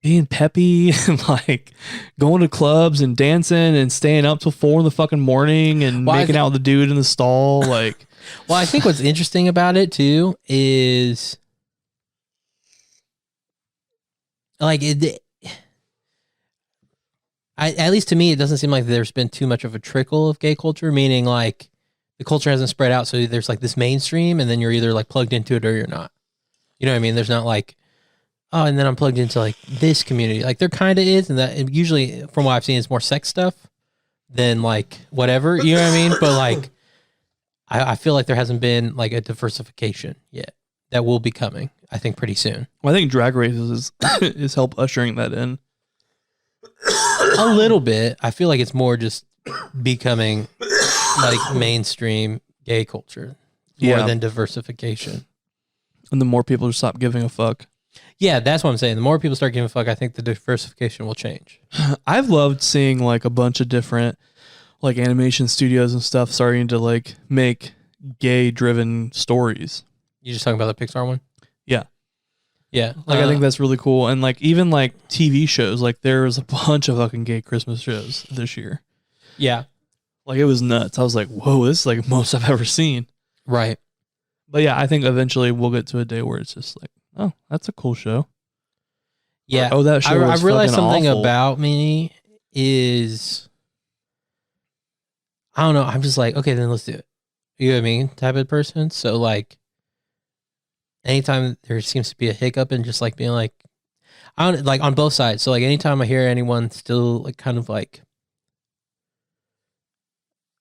being peppy and like going to clubs and dancing and staying up till 4 a.m. and making out with the dude in the stall. Like, well, I think what's interesting about it too is like at least to me, it doesn't seem like there's been too much of a trickle of gay culture, meaning like the culture hasn't spread out. So there's like this mainstream and then you're either like plugged into it or you're not. You know what I mean? There's not like, oh, and then I'm plugged into like this community. Like there kind of is. And that usually from what I've seen, it's more sex stuff than like whatever, you know what I mean? But like, I feel like there hasn't been like a diversification yet that will be coming, I think pretty soon. well, I think Drag Races is help ushering that in. A little bit. I feel like it's more just becoming like mainstream gay culture more than diversification. And the more people just stop giving a fuck. Yeah, that's what I'm saying. The more people start giving a fuck, I think the diversification will change. I've loved seeing like a bunch of different like animation studios and stuff starting to like make gay driven stories. You just talking about the Pixar one? Yeah. Yeah. Like I think that's really cool. And like even like TV shows, like there was a bunch of fucking gay Christmas shows this year. Yeah. Like it was nuts. I was like, whoa, this is like most I've ever seen. Right. But yeah, I think eventually we'll get to a day where it's just like, oh, that's a cool show. Yeah. Or, oh, that show was I've realized fucking something awful. about me is, I don't know. I'm just like, okay, then let's do it. You know what I mean? Type of person. So like, anytime there seems to be a hiccup and just like being like, I don't like on both sides. So like anytime I hear anyone still like kind of like,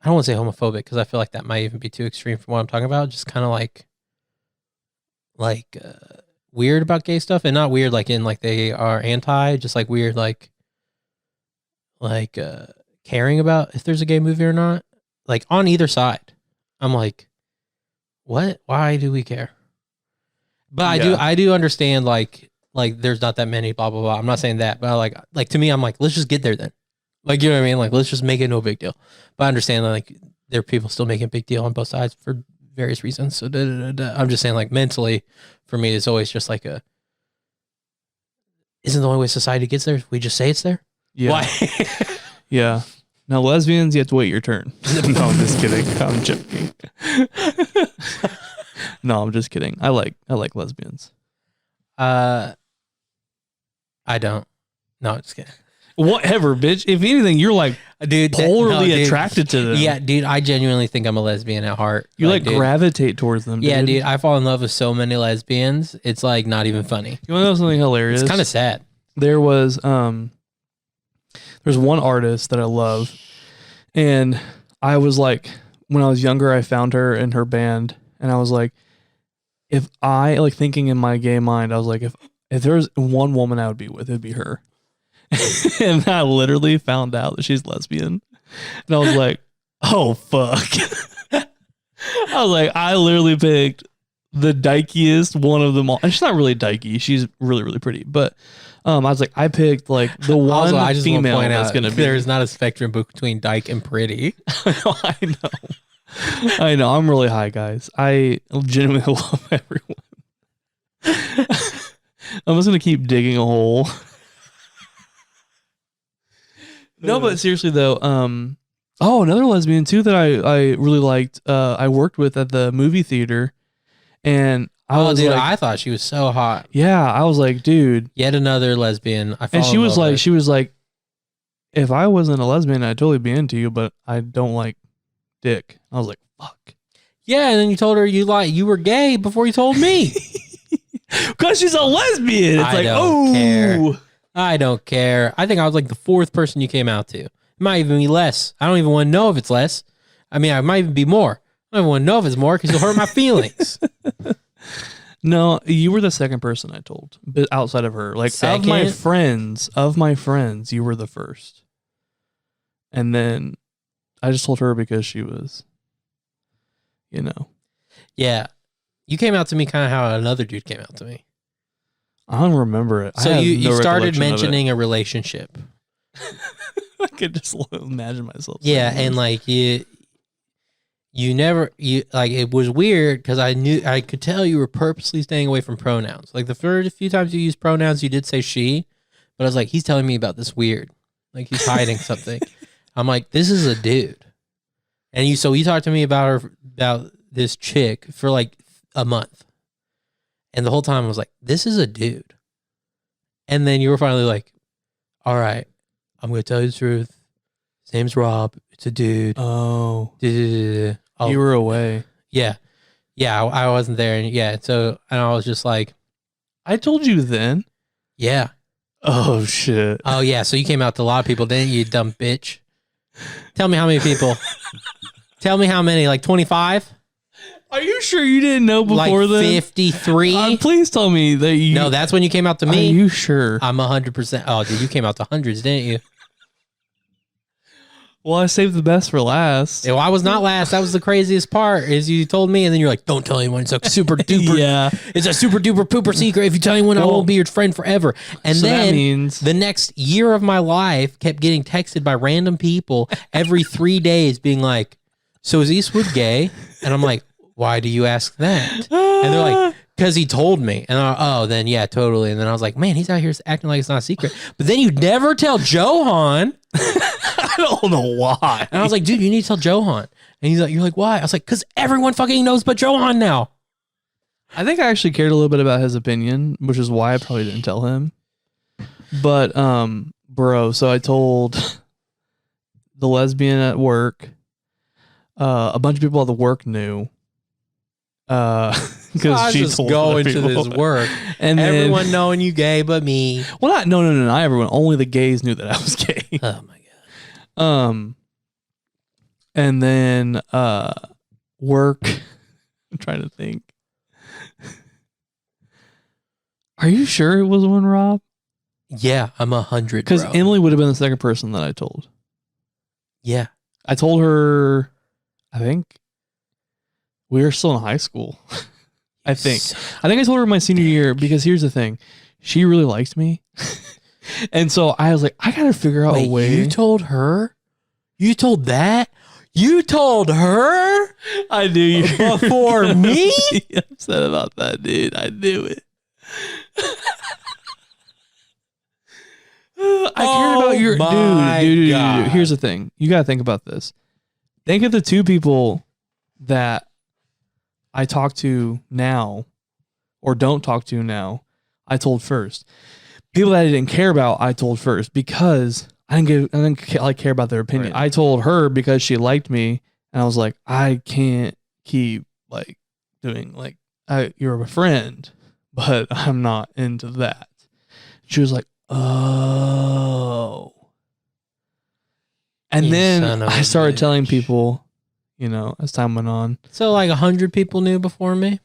I don't want to say homophobic because I feel like that might even be too extreme from what I'm talking about. Just kind of like weird about gay stuff, and not weird like in like they are anti, just like weird like caring about if there's a gay movie or not. Like on either side, I'm like, what? Why do we care? But I do understand like there's not that many blah blah blah. I'm not saying that, but like to me, I'm like, let's just get there then. Like, you know what I mean? Like, let's just make it no big deal. But I understand that like there are people still making a big deal on both sides for various reasons. So I'm just saying like mentally, for me, it's always just like isn't the only way society gets there? We just say it's there. Yeah. Why? Yeah. No, lesbians, you have to wait your turn. No, I'm just kidding. I'm joking. No, I'm just kidding. I like lesbians. I don't. No, just kidding. Whatever, bitch. If anything, you're like Dude, polarly attracted to them. Yeah, dude, I genuinely think I'm a lesbian at heart. You like dude, gravitate towards them. Yeah, dude, I fall in love with so many lesbians. It's like not even funny. You want to know something hilarious? It's kind of sad. There was there's one artist that I love, and I was like, when I was younger, I found her in her band, and I was like, if I like thinking in my gay mind, I was like, if there's one woman I would be with, it'd be her. And I literally found out that she's lesbian, and I was like, oh fuck. I was like, I literally picked the dykiest one of them all, and she's not really dykey. She's really, really pretty, but I was like, I picked like the one also, I just female want to point that's out, gonna be. there's not a spectrum between dyke and pretty. I know. I'm really high, guys. I genuinely love everyone. I'm just gonna keep digging a hole. No, but seriously though, another lesbian too that I really liked. I worked with at the movie theater, and I was dude, like, I thought she was so hot. yeah, I was like, dude, Yet another lesbian. and she was like, if I wasn't a lesbian, I'd totally be into you, but I don't like dick. I was like, fuck. Yeah, and then you told her you were gay before you told me. Because she's a lesbian. It's I like, don't care. oh. I don't care. I think I was like the fourth person you came out to. It might even be less. I don't even want to know if it's less. I mean, I might even be more. I don't even want to know if it's more because you'll hurt my feelings. No, you were the second person I told, but outside of her. Like, Second? of my friends, you were the first. And then I just told her because she was, you know. Yeah. You came out to me kind of how another dude came out to me. I don't remember it. So I have you no started recollection of it. mentioning a relationship. I could just imagine myself. Yeah, saying and this. like it was weird because I could tell you were purposely staying away from pronouns. Like the first few times you used pronouns, you did say she, but I was like, he's telling me about this weird, like he's hiding something. I'm like, this is a dude, and so you talked to me about this chick for like a month, and the whole time I was like, this is a dude, and then you were finally like, all right, I'm gonna tell you the truth. His name's Rob. It's a dude. Oh, Oh, you were away. yeah. I wasn't there, and and I was just like, I told you then. yeah. Oh shit. Oh yeah. So you came out to a lot of people, didn't you, dumb bitch? Tell me how many people. Tell me how many. Like 25? Are you sure you didn't know before Like then? 53? Please tell me that you. No, that's when you came out to Are me. you sure? I'm 100%. Oh, dude, you came out to hundreds, didn't you? Well, I saved the best for last. Well, I was not last. That was the craziest part. Is you told me, and then you're like, "Don't tell anyone. It's a super duper. Yeah. It's a super duper pooper secret. If you tell anyone, I Well, won't be your friend forever." And so then that means the next year of my life kept getting texted by random people every 3 days, being like, "So is Eastwood gay?" And I'm like, "Why do you ask that?" And they're like, "Because he told me." And then yeah, totally. And then I was like, "Man, he's out here acting like it's not a secret." But then you never tell Johan. I don't know why. And I was like, dude, you need to tell Johan. And he's like, you're like, why? I was like, because everyone fucking knows but Johan now. I think I actually cared a little bit about his opinion, which is why I probably didn't tell him. But bro, so I told the lesbian at work, a bunch of people at the work knew. Because she just told going other to people. this work. And then, Everyone knowing you gay but me. well, not everyone. Only the gays knew that I was gay. Oh my God. And then work. I'm trying to think. Are you sure it was one Rob? Yeah, I'm 100. Because Bro. Emily would have been the second person that I told. Yeah. I told her, I think we were still in high school. I think I told her my senior year, because here's the thing. She really liked me. And so I was like, I got to figure out a way. You told her? You told that? You told her? I knew you Before me? upset about that, dude. I knew it. I cared about your dude. Here's the thing. You got to think about this. Think of the two people that I talk to now or don't talk to now. I told first. People that I didn't care about, I told first because I didn't care about their opinion. Right. I told her because she liked me, and I was like, I can't keep like doing like you're a friend, but I'm not into that. She was like, oh. And then I started telling people, you know, as time went on. So like 100 people knew before me?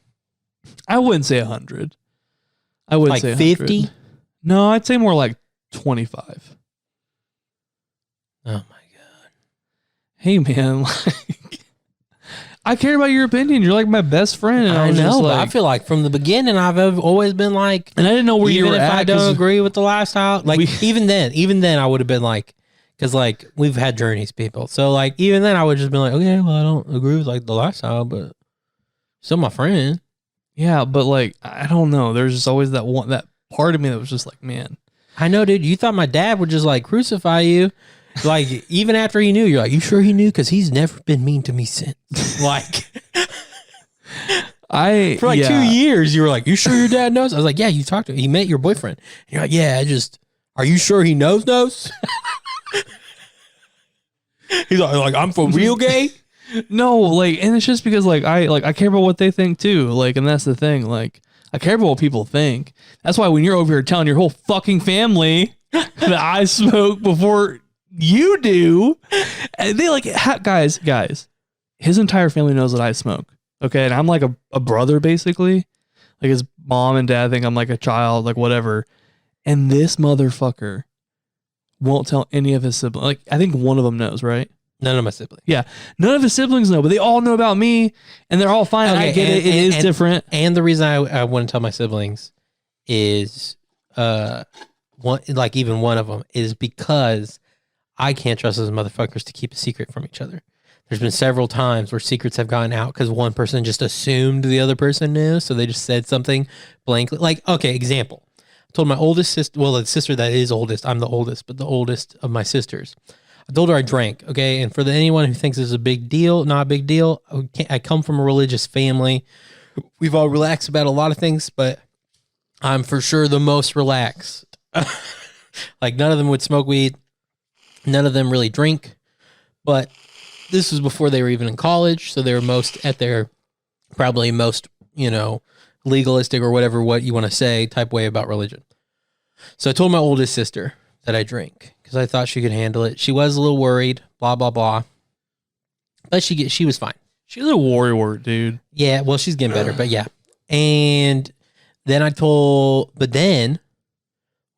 I wouldn't say 100. I wouldn't like say 50? No, I'd say more like 25. Oh my God. Hey man, like I care about your opinion. You're like my best friend. And I know, but I feel like from the beginning I've always been like, and I didn't know where you were even if at. I don't agree with the lifestyle, like even then I would have been like, because like we've had journeys, people. So like even then I would just be like, okay, well I don't agree with like the lifestyle, but still my friend. Yeah, but like I don't know. There's just always that part of me that was just like, man. I know, dude. You thought my dad would just like crucify you. Like, even after he knew, you're like, you sure he knew? Because he's never been mean to me since. Like, for like 2 years, you were like, you sure your dad knows? I was like, yeah, you talked to him. He met your boyfriend. And you're like, yeah, are you sure he knows? He's like, I'm for real gay? No, like, and it's just because like I care about what they think too. Like, and that's the thing. Like, I care about what people think. That's why when you're over here telling your whole fucking family that I smoke before you do, and they like, guys, his entire family knows that I smoke. Okay. And I'm like a brother, basically. Like his mom and dad think I'm like a child, like whatever. And this motherfucker won't tell any of his siblings. Like, I think one of them knows, right? None of my siblings. Yeah. None of his siblings know, but they all know about me and they're all fine. Okay, I get it. It is different. And the reason I wouldn't tell my siblings is, even one of them is because I can't trust those motherfuckers to keep a secret from each other. There's been several times where secrets have gotten out because one person just assumed the other person knew. So they just said something blankly. Like, okay, example. I told my oldest sister, well, the sister that is oldest, I'm the oldest, but the oldest of my sisters. I told her I drank, okay? And for anyone who thinks it's a big deal, not a big deal, I come from a religious family. We've all relaxed about a lot of things, but I'm for sure the most relaxed. Like, none of them would smoke weed. None of them really drink. But this was before they were even in college, so they were probably most, legalistic or whatever, what you want to say, type way about religion. So I told my oldest sister that I drink because I thought she could handle it. She was a little worried, blah, blah, blah. But she was fine. She's a warrior, dude. Yeah, well, she's getting better, but yeah. And then but then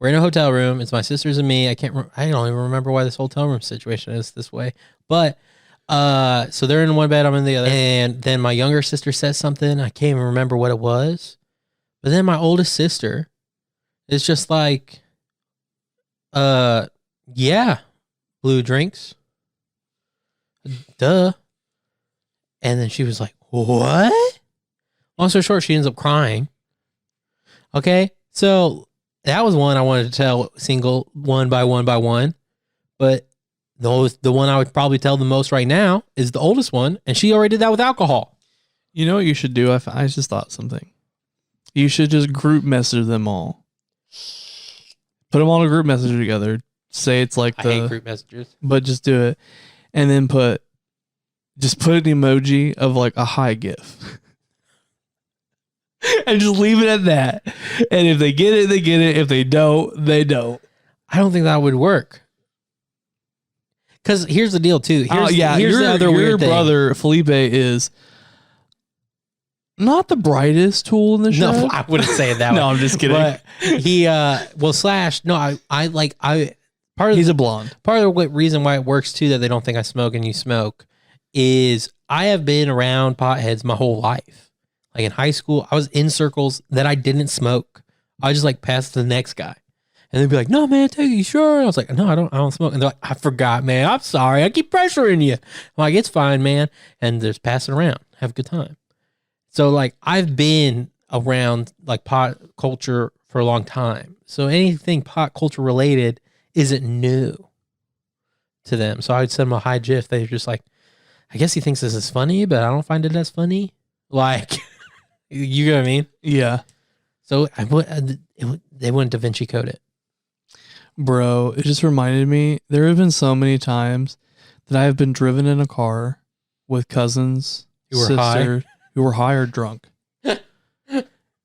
we're in a hotel room. It's my sisters and me. I don't even remember why this hotel room situation is this way. But so they're in one bed, I'm in the other. And then my younger sister says something. I can't even remember what it was. But then my oldest sister is just like, yeah, blue drinks. Duh. And then she was like, what? Long story short, she ends up crying. Okay. So that was one I wanted to tell single one by one. But the one I would probably tell the most right now is the oldest one. And she already did that with alcohol. You know what you should do? I just thought something. You should just group message them all. Put them all in a group message together. Say it's like I hate group messages. But just do it. And then put an emoji of like a high gif. And just leave it at that. And if they get it, they get it. If they don't, they don't. I don't think that would work. Because here's the deal, too. Here's the other weird thing. Your brother, Felipe, is not the brightest tool in the show. No, I wouldn't say it that way. No, I'm just kidding. But he's a blonde. Part of the reason why it works, too, that they don't think I smoke and you smoke is I have been around potheads my whole life. Like in high school, I was in circles that I didn't smoke. I just like pass to the next guy. And they'd be like, no, man, take it. You sure? And I was like, no, I don't smoke. And they're like, I forgot, man. I'm sorry. I keep pressuring you. I'm like, it's fine, man. And just pass it around. Have a good time. So like, I've been around like pot culture for a long time. So anything pot culture related isn't new to them. So I would send them a high GIF. They're just like, I guess he thinks this is funny, but I don't find it as funny. Like, you know what I mean? Yeah. So they wouldn't Da Vinci Code it. Bro, it just reminded me, there have been so many times that I have been driven in a car with cousins, who were high, who were high or drunk.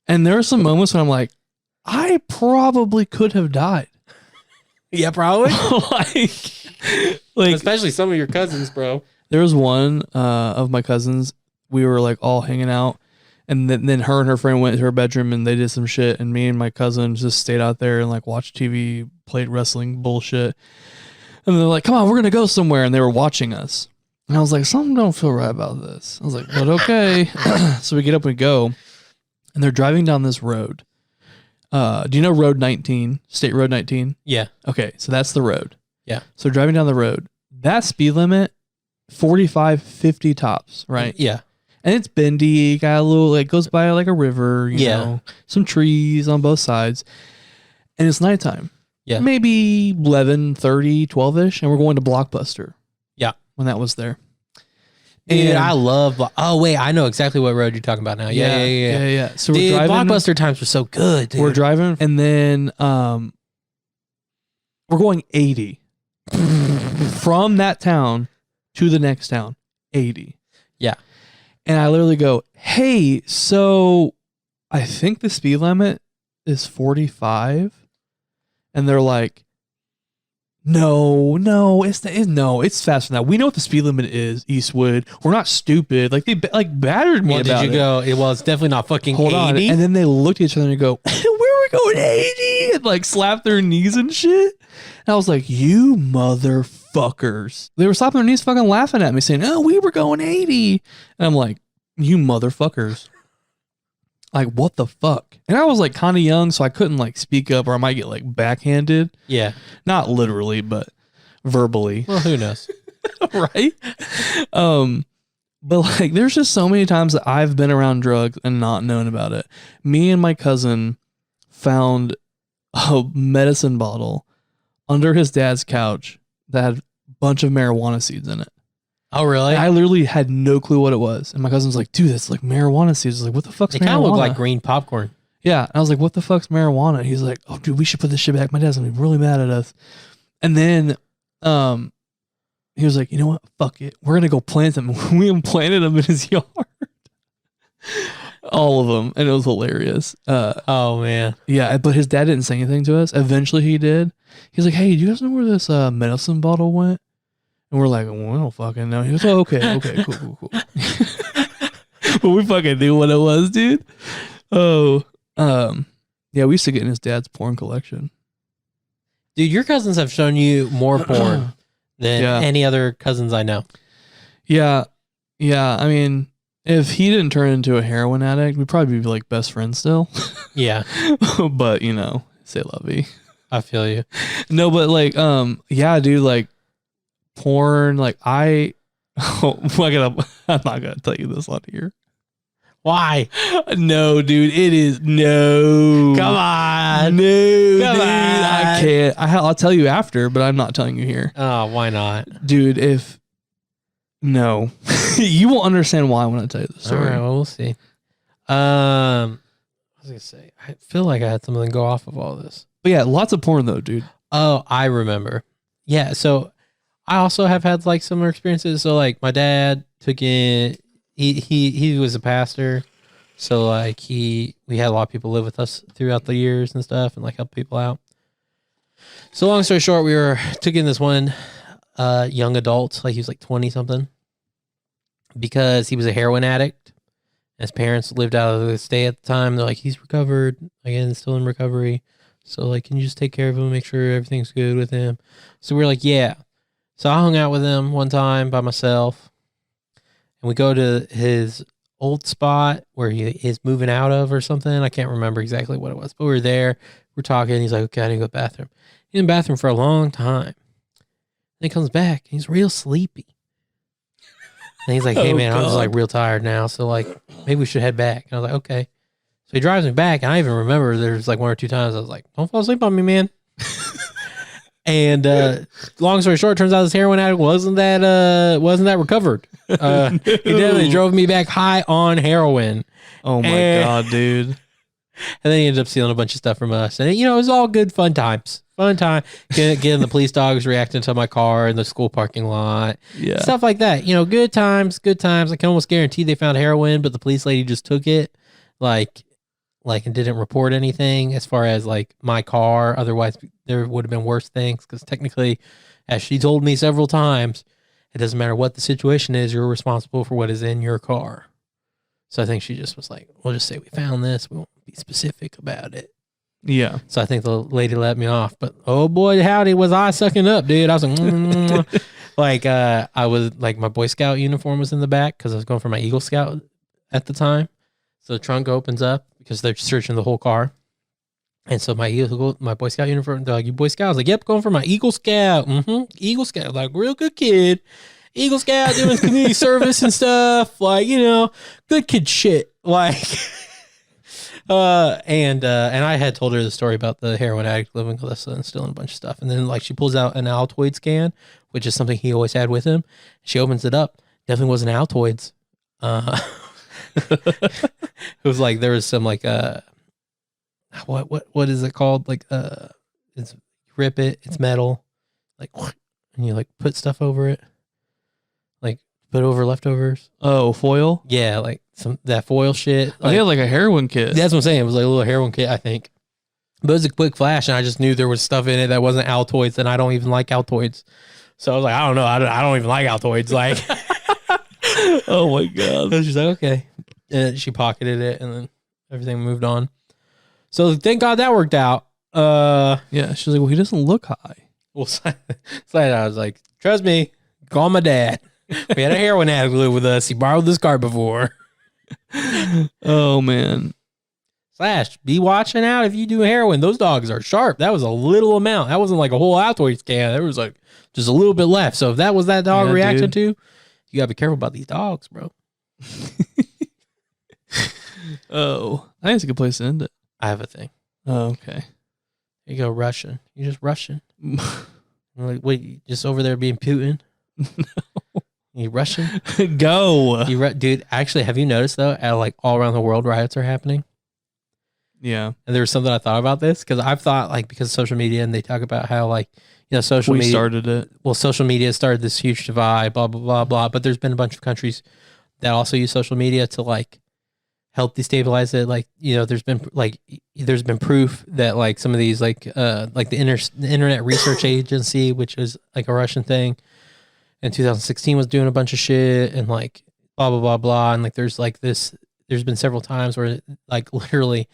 And there are some moments when I'm like, I probably could have died. Yeah, probably. like, especially some of your cousins, bro. There was one of my cousins, we were like all hanging out, and then her and her friend went to her bedroom and they did some shit, and me and my cousin just stayed out there and like watched TV, played wrestling bullshit. And they're like, come on, we're gonna go somewhere, and they were watching us. And I was like, something don't feel right about this. I was like, but okay. So we get up and go, and they're driving down this road. Do you know Road 19, State Road 19? Yeah. Okay, so that's the road. Yeah. So driving down the road, that speed limit, 45, 50 tops, right? Yeah. And it's bendy, got a little, like, goes by like a river, you know, some trees on both sides. And it's nighttime. Yeah. Maybe 11:30, 12-ish, and we're going to Blockbuster. Yeah. When that was there. Dude, And I love. Oh wait, I know exactly what road you're talking about now. Yeah. So Dude, we're driving. Blockbuster times were so good. Dude. We're driving, and then we're going 80 from that town to the next town. 80. Yeah. And I literally go, hey, so I think the speed limit is 45. And they're like, no, it's faster than that. We know what the speed limit is, Eastwood. We're not stupid. Like, they battered me about it. Did you go, well, it's definitely not fucking Hold 80. on. And then they looked at each other and go, where are we going, 80? And like slapped their knees and shit. And I was like, you motherfuckers. They were slapping their knees fucking laughing at me saying, oh, we were going 80. And I'm like, you motherfuckers. Like, what the fuck? And I was like kind of young, so I couldn't like speak up or I might get like backhanded. Yeah. Not literally, but verbally. Well, who knows? Right? But like there's just so many times that I've been around drugs and not known about it. Me and my cousin found a medicine bottle under his dad's couch that had a bunch of marijuana seeds in it. Oh, really? And I literally had no clue what it was. And my cousin's like, dude, that's like marijuana seeds. I was like, what the fuck's marijuana? They kind of look like green popcorn. Yeah. And I was like, what the fuck's marijuana? He's like, oh, dude, we should put this shit back. My dad's gonna be really mad at us. And then he was like, you know what? Fuck it. We're gonna go plant them. We planted them in his yard. All of them. And it was hilarious. Oh, man. Yeah, but his dad didn't say anything to us. Eventually he did. He's like, hey, do you guys know where this medicine bottle went? And we're like, well, I don't fucking know. He was like, okay, cool. But we fucking knew what it was, dude. Oh, yeah, we used to get in his dad's porn collection. Dude, your cousins have shown you more porn than any other cousins I know. Yeah. I mean, if he didn't turn into a heroin addict, we'd probably be like best friends still. Yeah. But, you know, say lovey. I feel you. No, but like, yeah, dude, like, porn, like I'm not gonna tell you this on here. Why? No, dude, it is no. Come on, no, dude, I can't. I'll tell you after, but I'm not telling you here. Oh, why not, dude? If no, you won't understand why when I tell you the story. All right, well, we'll see. I was gonna say, I feel like I had something go off of all this, but yeah, lots of porn though, dude. Oh, I remember. Yeah, so I also have had like similar experiences. So like my dad took in, he was a pastor. So like we had a lot of people live with us throughout the years and stuff and like help people out. So long story short, we took in this one young adult, like he was like 20 something, because he was a heroin addict. His parents lived out of the state at the time. They're like, he's recovered, again, still in recovery. So like, can you just take care of him, make sure everything's good with him? So we're like, yeah. So I hung out with him one time by myself, and we go to his old spot where he is moving out of or something. I can't remember exactly what it was, but we were there. We're talking. He's like, okay, I need to go to the bathroom. He's in the bathroom for a long time. Then he comes back. He's real sleepy. And he's like, hey, man, I'm just like real tired now. So like, maybe we should head back. And I was like, okay. So he drives me back. And I even remember there's like one or two times I was like, don't fall asleep on me, man. And long story short, turns out this heroin addict wasn't that recovered. He definitely drove me back high on heroin. Oh my God, dude. And then he ended up stealing a bunch of stuff from us. And, it was all good fun times. Fun time. Getting the police dogs reacting to my car in the school parking lot. Yeah. Stuff like that. Good times, good times. I can almost guarantee they found heroin, but the police lady just took it. And didn't report anything as far as like my car. Otherwise, there would have been worse things because technically, as she told me several times, it doesn't matter what the situation is, you're responsible for what is in your car. So I think she just was like, we'll just say we found this. We won't be specific about it. Yeah. So I think the lady let me off. But oh boy, howdy, was I sucking up, dude. I was like, I was like, my Boy Scout uniform was in the back because I was going for my Eagle Scout at the time. So the trunk opens up because they're searching the whole car. And so my Boy Scout uniform, they're like, you Boy Scout? I was like, yep, going for my Eagle Scout. Eagle Scout, like real good kid. Eagle Scout doing community service and stuff. Like, good kid shit. Like, and I had told her the story about the heroin addict living with us and stealing a bunch of stuff. And then like she pulls out an Altoid scan, which is something he always had with him. She opens it up. Definitely wasn't Altoids. It was like there was some like what is it called? Like it's rip it, it's metal, like and you like put stuff over it, like put over leftovers. Oh, foil? Yeah, like that foil shit. I had like a heroin kit. That's what I'm saying. It was like a little heroin kit, I think. But it was a quick flash, and I just knew there was stuff in it that wasn't Altoids, and I don't even like Altoids. So I was like, I don't know, I don't even like Altoids. Like, oh my God. She's like, okay. And she pocketed it, and then everything moved on. So thank God that worked out. Yeah, she was like, well, he doesn't look high. Well, I was like, trust me, call my dad. We had a heroin addict live with us. He borrowed this car before. Oh, man. / be watching out if you do heroin. Those dogs are sharp. That was a little amount. That wasn't like a whole Altoid scan. There was like just a little bit left. So if that was that dog reaction to, you got to be careful about these dogs, bro. Oh, I think it's a good place to end it. I have a thing. Oh, okay. You go Russian. You're just Russian. Like, wait, you just over there being Putin? No. You Russian? Go. Dude, actually, have you noticed though, like all around the world, riots are happening? Yeah. And there was something I thought about this because I've thought like because of social media and they talk about how like, social media started it. Well, social media started this huge divide, blah, blah, blah, blah. But there's been a bunch of countries that also use social media to like help destabilize it. Like, there's been proof that like some of these like the Internet Research Agency, which is like a Russian thing, in 2016 was doing a bunch of shit and like blah blah blah blah. And like there's been several times where like literally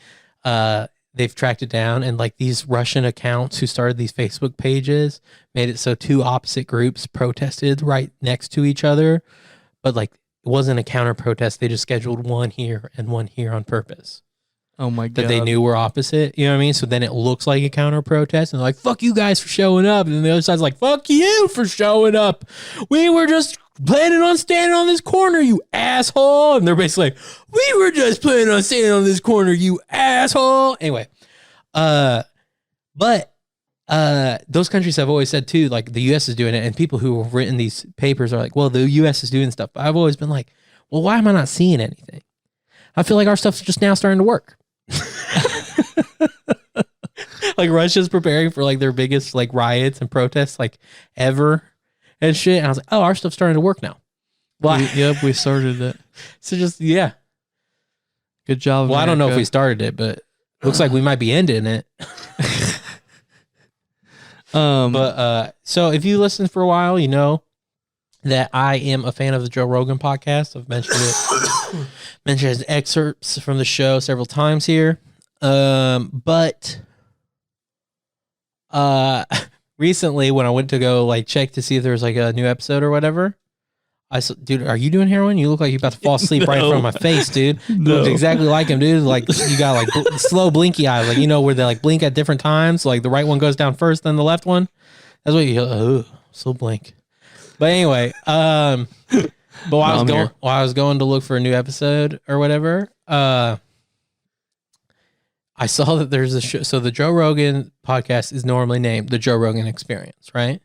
they've tracked it down and like these Russian accounts who started these Facebook pages made it so two opposite groups protested right next to each other, but like it wasn't a counter protest. They just scheduled one here and one here on purpose. Oh my God. That they knew were opposite. You know what I mean? So then it looks like a counter protest and they're like, fuck you guys for showing up. And then the other side's like, fuck you for showing up. We were just planning on standing on this corner, you asshole. And they're basically like, we were just planning on standing on this corner, you asshole. Anyway, but those countries have always said too, like the U.S. is doing it, and people who have written these papers are like, well, the U.S. is doing stuff. But I've always been like, well, why am I not seeing anything? I feel like our stuff's just now starting to work. Like Russia's preparing for like their biggest like riots and protests like ever and shit. And I was like, oh, our stuff's starting to work now. Well, we started it. So just, yeah. Good job. Well, America. I don't know if we started it, but looks like we might be ending it. So if you listen for a while, you know that I am a fan of the Joe Rogan podcast. I've mentioned it, mentioned his excerpts from the show several times here. But recently when I went to go like check to see if there was like a new episode or whatever, I said, dude, are you doing heroin? You look like you're about to fall asleep right in front of my face, dude. You look exactly like him, dude. Like you got like slow blinky eyes, like, where they like blink at different times. Like the right one goes down first, then the left one. That's what you slow blink. But anyway, while I was going to look for a new episode or whatever, I saw that there's a show. So the Joe Rogan podcast is normally named the Joe Rogan Experience, right?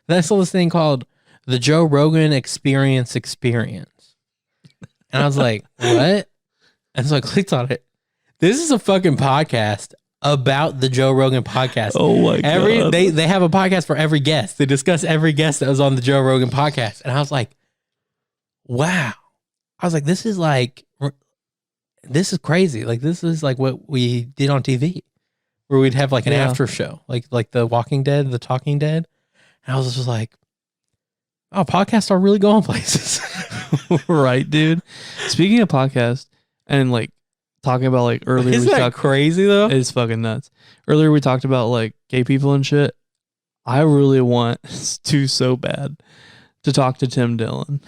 Then I saw this thing called the Joe Rogan Experience. And I was like, what? And so I clicked on it. This is a fucking podcast about the Joe Rogan podcast. Oh my God. They have a podcast for every guest. They discuss every guest that was on the Joe Rogan podcast. And I was like, wow. I was like, this is crazy. Like, this is like what we did on TV, where we'd have like an after show, like the Walking Dead, the Talking Dead. And I was just like, oh, podcasts are really going places. Right, dude. Speaking of podcasts and like talking about like earlier, isn't that crazy though? It's fucking nuts. Earlier we talked about like gay people and shit. I really want to so bad to talk to Tim Dillon.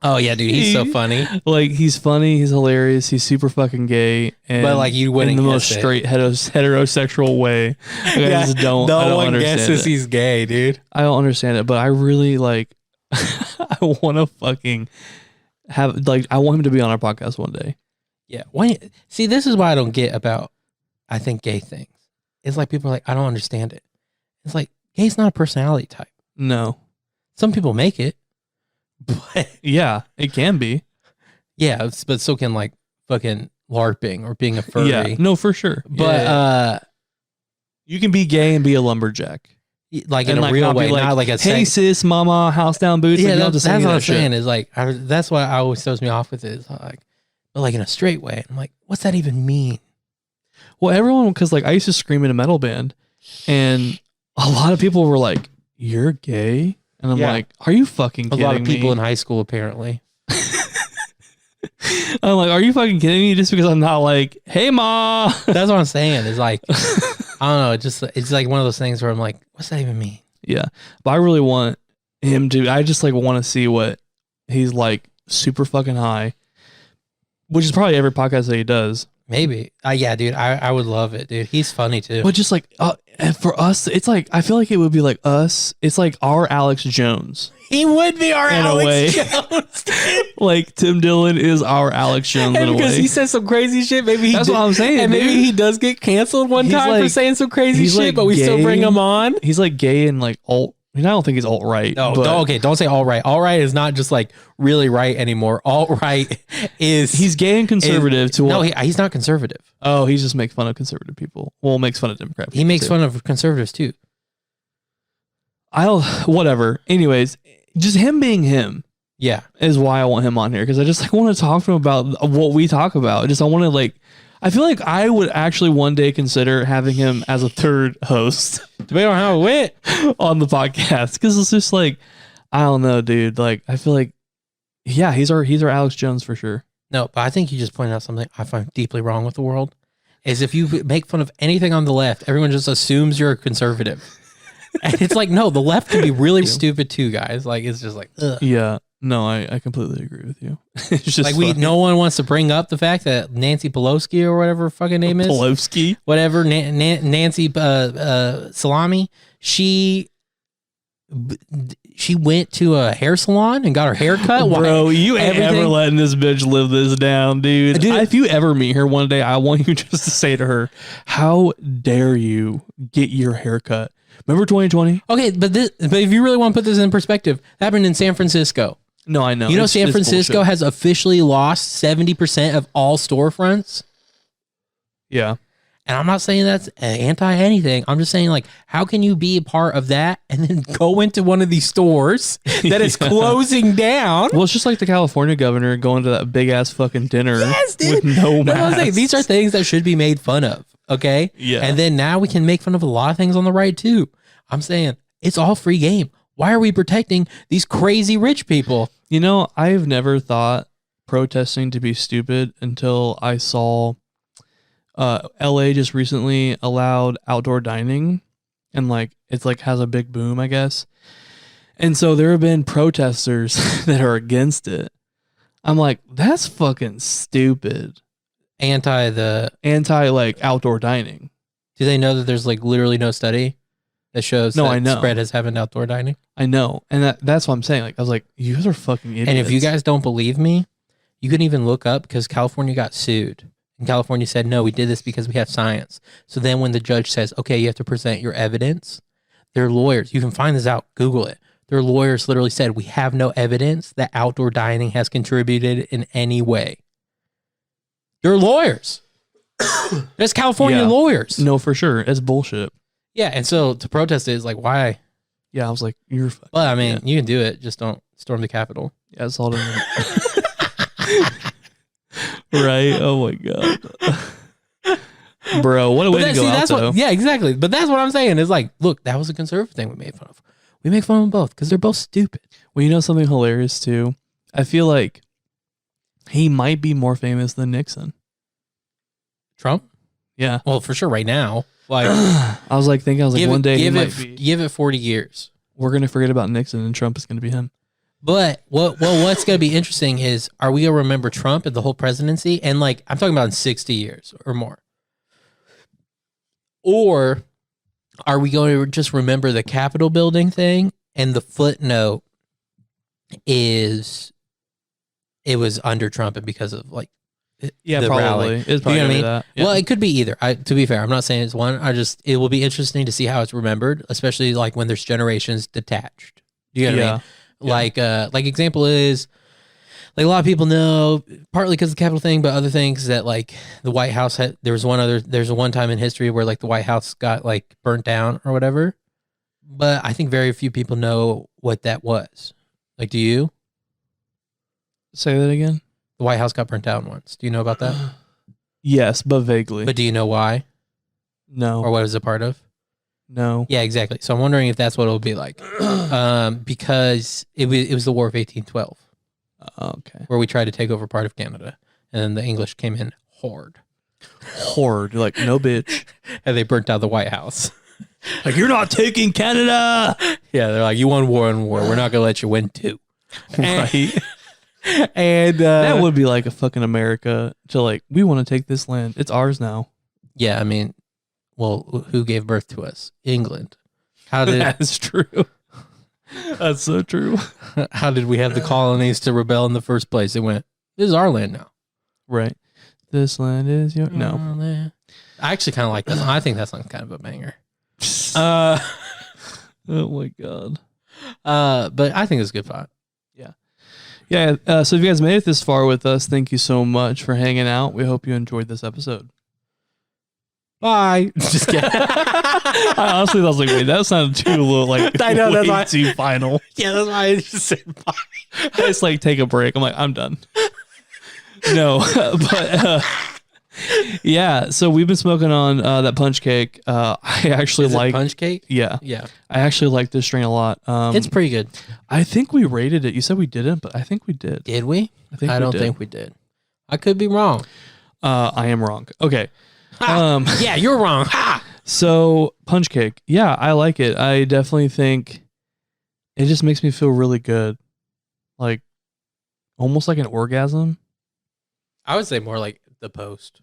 Oh yeah, dude, he's so funny. Like, he's funny, he's hilarious, he's super fucking gay, and but like you wouldn't in the most guess it. straight heterosexual way. Like, I just don't. No I don't one understand guesses it. he's gay, dude. I don't understand it, but I really like. I want to fucking have like. I want him to be on our podcast one day. Yeah. See, this is why I don't get about, I think, gay things. It's like people are like, I don't understand it. It's like, gay's not a personality type. No. Some people make it, but Yeah, it can be. yeah, but so can like fucking LARPing or being a furry. Yeah, no, for sure. But you can be gay and be a lumberjack. like in And, a like, real not be way, like, not like a hey sex. sis, mama, house down boots. Yeah, Like, you don't that's have to say what that I'm shit. saying. Is like that's what I always throws me off with it. Is like, but like in a straight way. I'm like, what's that even mean? Well, everyone, because like I used to scream in a metal band, and a lot of people were like, "You're gay," and I'm Yeah. like, "Are you fucking A kidding lot of people me?" in high school apparently. I'm like, "Are you fucking kidding me?" Just because I'm not like, "Hey, ma." That's what I'm saying. Is like, I don't know. It's like one of those things where I'm like, what's that even mean? Yeah, but I really want him to. I just like want to see what he's like, super fucking high, which is probably every podcast that he does. Maybe. Yeah, dude. I would love it, dude. He's funny too. But just like and for us, it's like I feel like it would be like us. It's like our Alex Jones. He would be our In a Alex way. Jones, dude. Like Tim Dillon is our Alex Jones in And a because way. he says some crazy shit, maybe That's what I'm saying, and maybe dude. he does get canceled one He's time for like- saying some crazy he's shit, like but we still gay. bring him on. He's like gay and like alt. I mean, I don't think he's alt right. No, but okay, don't say all right. All right is not just like really right anymore. All right is he's gay and conservative to no, what? he's not conservative. Oh, he just makes fun of conservative people. Well, makes fun of Democrat people. He makes too. fun of conservatives too. Whatever. Anyways, just him being him Yeah. is why I want him on here, because I just like want to talk to him about what we talk about. Just I want to like. I feel like I would actually one day consider having him as a third host Depending on how it went. on the podcast, because it's just like I don't know, dude. Like I feel like yeah, he's our Alex Jones for sure. No, but I think you just pointed out something I find deeply wrong with the world. Is if you make fun of anything on the left, everyone just assumes you're a conservative. And it's like, no, the left can be really stupid too, guys. Like, it's just like, ugh. Yeah, no, I completely agree with you. It's just Like, funny. no one wants to bring up the fact that Nancy Pelosi or whatever her fucking name is, Pelosi. whatever, Nancy Salami, she went to a hair salon and got her hair cut. Bro, you ain't ever letting this bitch live this down, dude. Dude. If you ever meet her one day, I want you just to say to her, "How dare you get your hair cut?" Remember 2020? Okay, but if you really want to put this in perspective, that happened in San Francisco. No, I know. You know, It's- San it's Francisco bullshit. has officially lost 70% of all storefronts. Yeah. And I'm not saying that's anti anything. I'm just saying, like, how can you be a part of that and then go into one of these stores that is closing down? Well, it's just like the California governor going to that big ass fucking dinner Yes, dude. with no That's what I'm saying. mask. These are things that should be made fun of. Okay. Yeah. And then now we can make fun of a lot of things on the right too. I'm saying it's all free game. Why are we protecting these crazy rich people? You know, I've never thought protesting to be stupid until I saw LA just recently allowed outdoor dining, and like it's like has a big boom, I guess. And so there have been protesters that are against it. I'm like, that's fucking stupid. Anti like outdoor dining. Do they know that there's like literally no study that shows No, that I know. spread has happened outdoor dining? I know. And that's what I'm saying. Like I was like, you guys are fucking idiots. And if you guys don't believe me, you can even look up because California got sued And California said, no, we did this because we have science. So then when the judge says, okay, you have to present your evidence, their lawyers, you can find this out, Google it. Their lawyers literally said, we have no evidence that outdoor dining has contributed in any way. They're lawyers. That's California lawyers. No, for sure. It's bullshit. Yeah, and so to protest it is like, why? Yeah, I was like, you're fucking. Well, I mean, you can do it. Just don't storm the Capitol. Yeah, it's all done. Right? Oh my God. Bro, what a way to go out, though. Yeah, exactly. But that's what I'm saying. Is like, look, that was a conservative thing we made fun of. We make fun of them both because they're both stupid. Well, you know something hilarious, too? I feel like he might be more famous than Nixon. Trump? Yeah. Well, for sure right now. Like, I was like, one day he might be. Give it 40 years. We're going to forget about Nixon and Trump is going to be him. But what's going to be interesting is, are we going to remember Trump and the whole presidency? And like, I'm talking about in 60 years or more. Or are we going to just remember the Capitol building thing and the footnote is it was under Trump and because of like the probably. rally. It's probably you know what I mean? that. Yeah. Well, it could be either. To be fair, I'm not saying it's one. It will be interesting to see how it's remembered, especially like when there's generations detached. Do you know what I mean? Yeah. Like example is like a lot of people know partly because of the Capitol thing, but other things that like the White House had. There's one time in history where like the White House got like burnt down or whatever. But I think very few people know what that was. Like, do you? Say that again. The White House got burnt down once. Do you know about that? Yes, but vaguely. But do you know why? No. Or what it was a part of? No. Yeah, exactly. So I'm wondering if that's what it'll be like. Because it was the War of 1812. Okay. Where we tried to take over part of Canada. And then the English came in hard. Horde. Like, no bitch. And they burnt down the White House. Like, you're not taking Canada. Yeah, they're like, you won one war. We're not going to let you win two. Right. And that would be like a fucking America to like, we want to take this land. It's ours now. Yeah, I mean, well, who gave birth to us? England. How did That's true. That's so true. How did we have the colonies to rebel in the first place? It went, this is our land now. Right. This land is your No. I actually kind of like that. I think that song's kind of a banger. Oh my God. But I think it's a good fun. Yeah. So if you guys made it this far with us, thank you so much for hanging out. We hope you enjoyed this episode. Bye. Just kidding. I honestly was like, wait, that sounded too little like I know, that's why. too final. Yeah, that's why I just said bye. I just like take a break. I'm like, I'm done. No, but yeah. So we've been smoking on that punch cake. I actually like punch cake. Yeah, Yeah, I actually like this strain a lot. it's pretty good. I think we rated it. You said we didn't, but I think we did. Did we? I don't think we did. I could be wrong. I am wrong. Okay. Yeah, you're wrong. Ha! So punch cake. Yeah, I like it. I definitely think it just makes me feel really good. Like almost like an orgasm. I would say more like the post.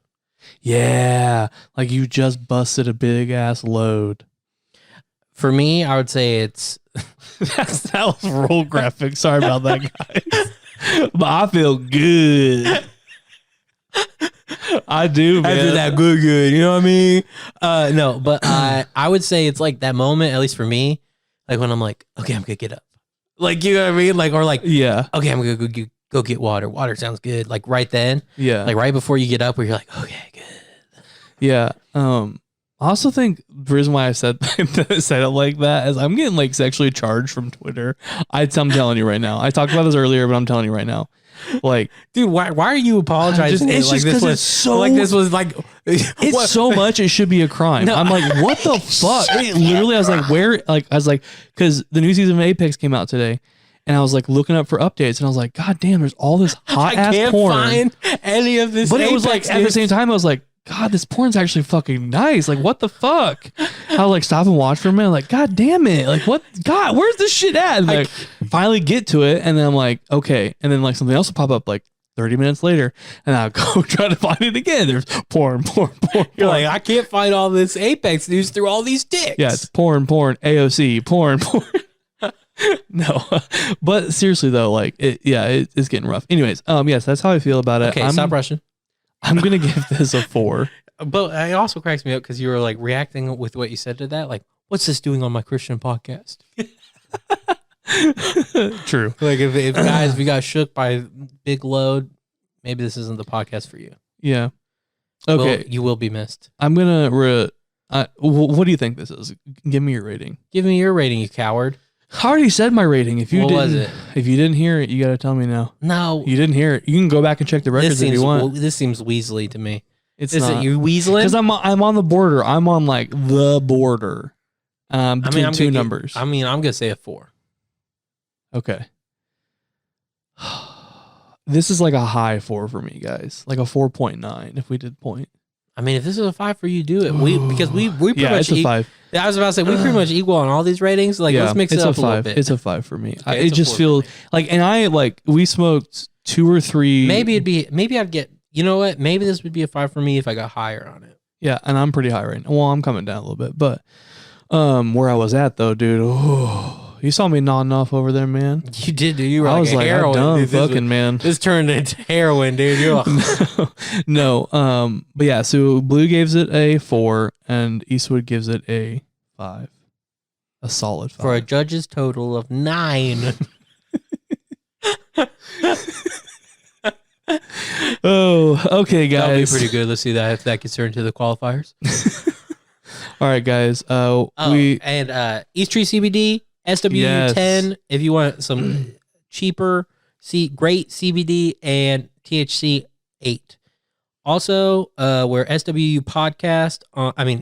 Yeah. Like you just busted a big ass load. For me, I would say it's that was real graphic. Sorry about that, guys. But I feel good. I do, man. I do that good. You know what I mean? No, but I would say it's like that moment, at least for me, like when I'm like, okay, I'm gonna get up. Like, you know what I mean? Like, or like, yeah. Okay, I'm gonna go get water. Water sounds good. Like right then. Yeah. Like right before you get up, where you're like, okay, good. Yeah. I also think the reason why I said it like that is I'm getting like sexually charged from Twitter. I'm telling you right now. I talked about this earlier, but I'm telling you right now. Like, dude, why are you apologizing? It's just because it's so like this was like it's what? so much it should be a crime. No. I'm like, what the fuck? Literally, I was like, where? Like, I was like, because the new season of Apex came out today, and I was like looking up for updates, and I was like, God damn, there's all this hot ass porn. I can't find any of this. But Apex, it was like at the same time, I was like, God, this porn's actually fucking nice. Like, what the fuck? I'll like stop and watch for a minute. Like, God damn it. Like, what? God, where's this shit at? And like, finally get to it. And then I'm like, okay. And then like something else will pop up like 30 minutes later. And I'll go try to find it again. There's porn. You're like, I can't find all this Apex news through all these dicks. Yeah, it's porn, AOC, porn. No, but seriously though, like, it's getting rough. Anyways, yes, that's how I feel about it. Okay, stop rushing. I'm gonna give this a 4. But it also cracks me up because you were like reacting with what you said to that. Like, what's this doing on my Christian podcast? True. Like, if guys, we got shook by big load, maybe this isn't the podcast for you. Yeah. Okay. You will be missed. I'm gonna. What do you think this is? Give me your rating. Give me your rating, you coward. I already said my rating. If you What didn't, was it? If you didn't hear it, you got to tell me now. No. You didn't hear it. You can go back and check the records if you want. This seems Weasley to me. It's Is not. it you Weaseling? Because I'm on the border. I'm on like the border between two numbers. I'm gonna say a 4. Okay. This is like a high 4 for me, guys. Like a 4.9 if we did point. I mean, if this is a 5 for you, do it. We pretty Yeah, much it's a 5. I was about to say we pretty much equal on all these ratings. Like, let's mix it up a little bit. It's a 5 for me. Okay, It just feels like, and I like we smoked 2 or 3. Maybe I'd get. You know what? Maybe this would be a 5 for me if I got higher on it. Yeah, and I'm pretty high right now. Well, I'm coming down a little bit, but where I was at though, dude. Oh, you saw me nodding off over there, man. You did, dude. You were I like was a like, heroin. I'm done Dude, fucking, man. This turned into heroin, dude. You're like, No, but yeah, so Blue gives it a 4 and Eastwood gives it a 5. A solid 5. for a judge's total of 9. Oh, okay, guys. That'll be pretty good. Let's see that if that gets turned into the qualifiers. All right, guys. East Tree CBD, SW10. Yes. If you want some cheaper, great CBD and THC 8. Also, we're SWU podcast.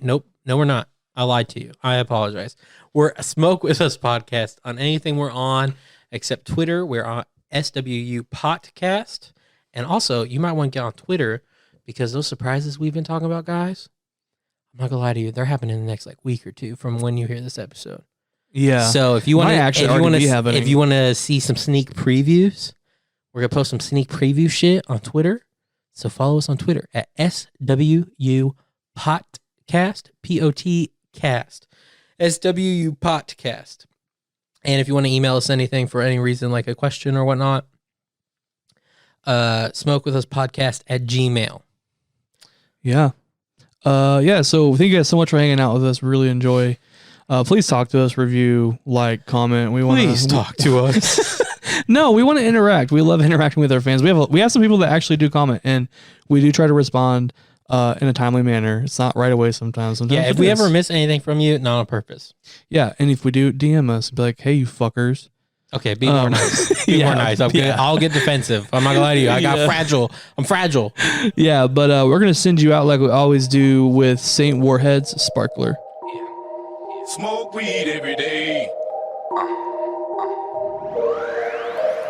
Nope, no, we're not. I lied to you. I apologize. We're a Smoke With Us podcast on anything we're on except Twitter. We're on SWU podcast. And also, you might want to get on Twitter because those surprises we've been talking about, guys, I'm not gonna lie to you, they're happening in the next week or two from when you hear this episode. Yeah. So if you want to, if you want to see some sneak previews, we're gonna post some sneak preview shit on Twitter. So follow us on Twitter at SWU Podcast, POTcast, SWU Podcast. And if you want to email us anything for any reason, like a question or whatnot, smokewithuspodcast@gmail.com. Yeah. So thank you guys so much for hanging out with us. Really enjoy. Please talk to us, review, like, comment. Please talk to us. No, we want to interact. We love interacting with our fans. We have some people that actually do comment, and we do try to respond in a timely manner. It's not right away sometimes. Yeah, if we ever miss anything from you, not on purpose. Yeah, and if we do, DM us. Be like, hey, you fuckers. Okay, be more nice. Be more nice. I'll get defensive. I'm not gonna lie to you. I got fragile. I'm fragile. Yeah, but we're gonna send you out like we always do with Saint Warhead's Sparkler. Smoke weed every day.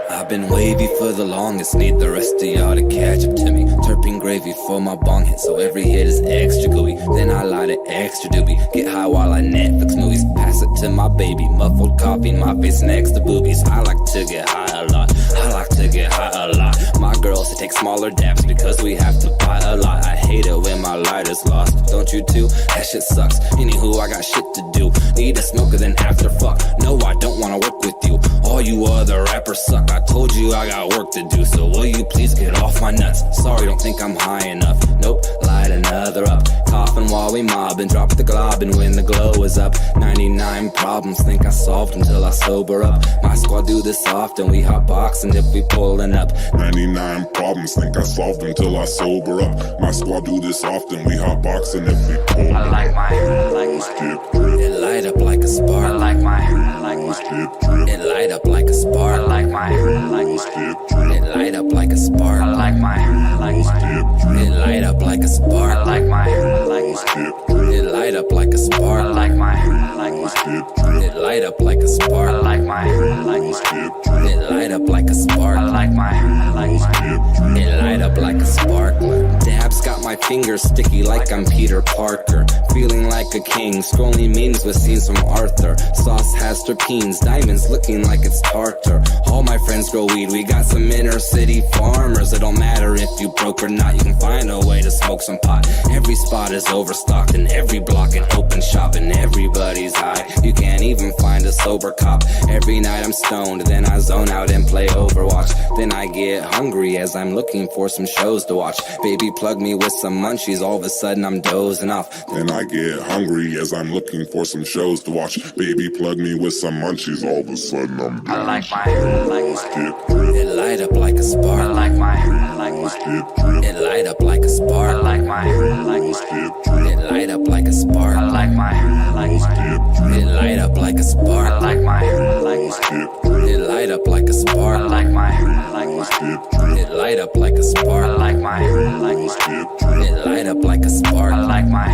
I've been wavy for the longest, need the rest of y'all to catch up to me. Terpene gravy for my bong hit, so every hit is extra gooey. Then I light it extra doobie, get high while I Netflix movies. Pass it to my baby, muffled coffee, my face next to boobies. I like to get high a lot, I like to get high a lot. My girls take smaller dabs because we have to buy a lot. I hate it when my light is lost, don't you too? That shit sucks, anywho I got shit to do. Need a smoker then after fuck, no I don't wanna work with you. All you other rappers suck, I told you I got work to do, so will you please get off my nuts? Sorry, don't think I'm high enough. Nope, light another up. Coughing while we mobbing, drop the glob and when the glow is up. 99 problems, think I solved until I sober up. My squad do this often, we hot boxing if we pulling up. 99 problems, think I solved until I sober up. My squad do this often, we hot boxing if we pull up. Skip drip, It light up like a spark. skip drip, It light up like a spark. skip drip, It light up like a spark. skip drip, It light up like a spark. skip drip, It light up like a spark. skip drip, It light up like a spark. skip drip, It light up like a spark. skip drip. It light up like a sparkler. Dabs got my fingers sticky like I'm Peter Parker. Feeling like a king, scrolling memes with scenes from Arthur. Sauce has terpenes, diamonds looking like it's tartar. All my friends grow weed, we got some inner city farmers. It don't matter if you broke or not, you can find a way to smoke some pot. Every spot is overstocked and every block an open shop and everybody's high. You can't even find a sober cop. Every night I'm stoned, then I zone out and play Overwatch. Then I get hungry as I'm looking for some shows to watch. Baby, plug me with some munchies, all of a sudden I'm dozing off. Then I get hungry as I'm looking for some shows to watch. Baby, plug me with some munchies, all of a sudden I'm done. I like my it light up like a spark. I like my it light up like a spark. I like my it light up like a spark. I like my it light up like a spark. I like my it light up like a spark. I like my it light up like a spark. I like my it light up like a spark. I like my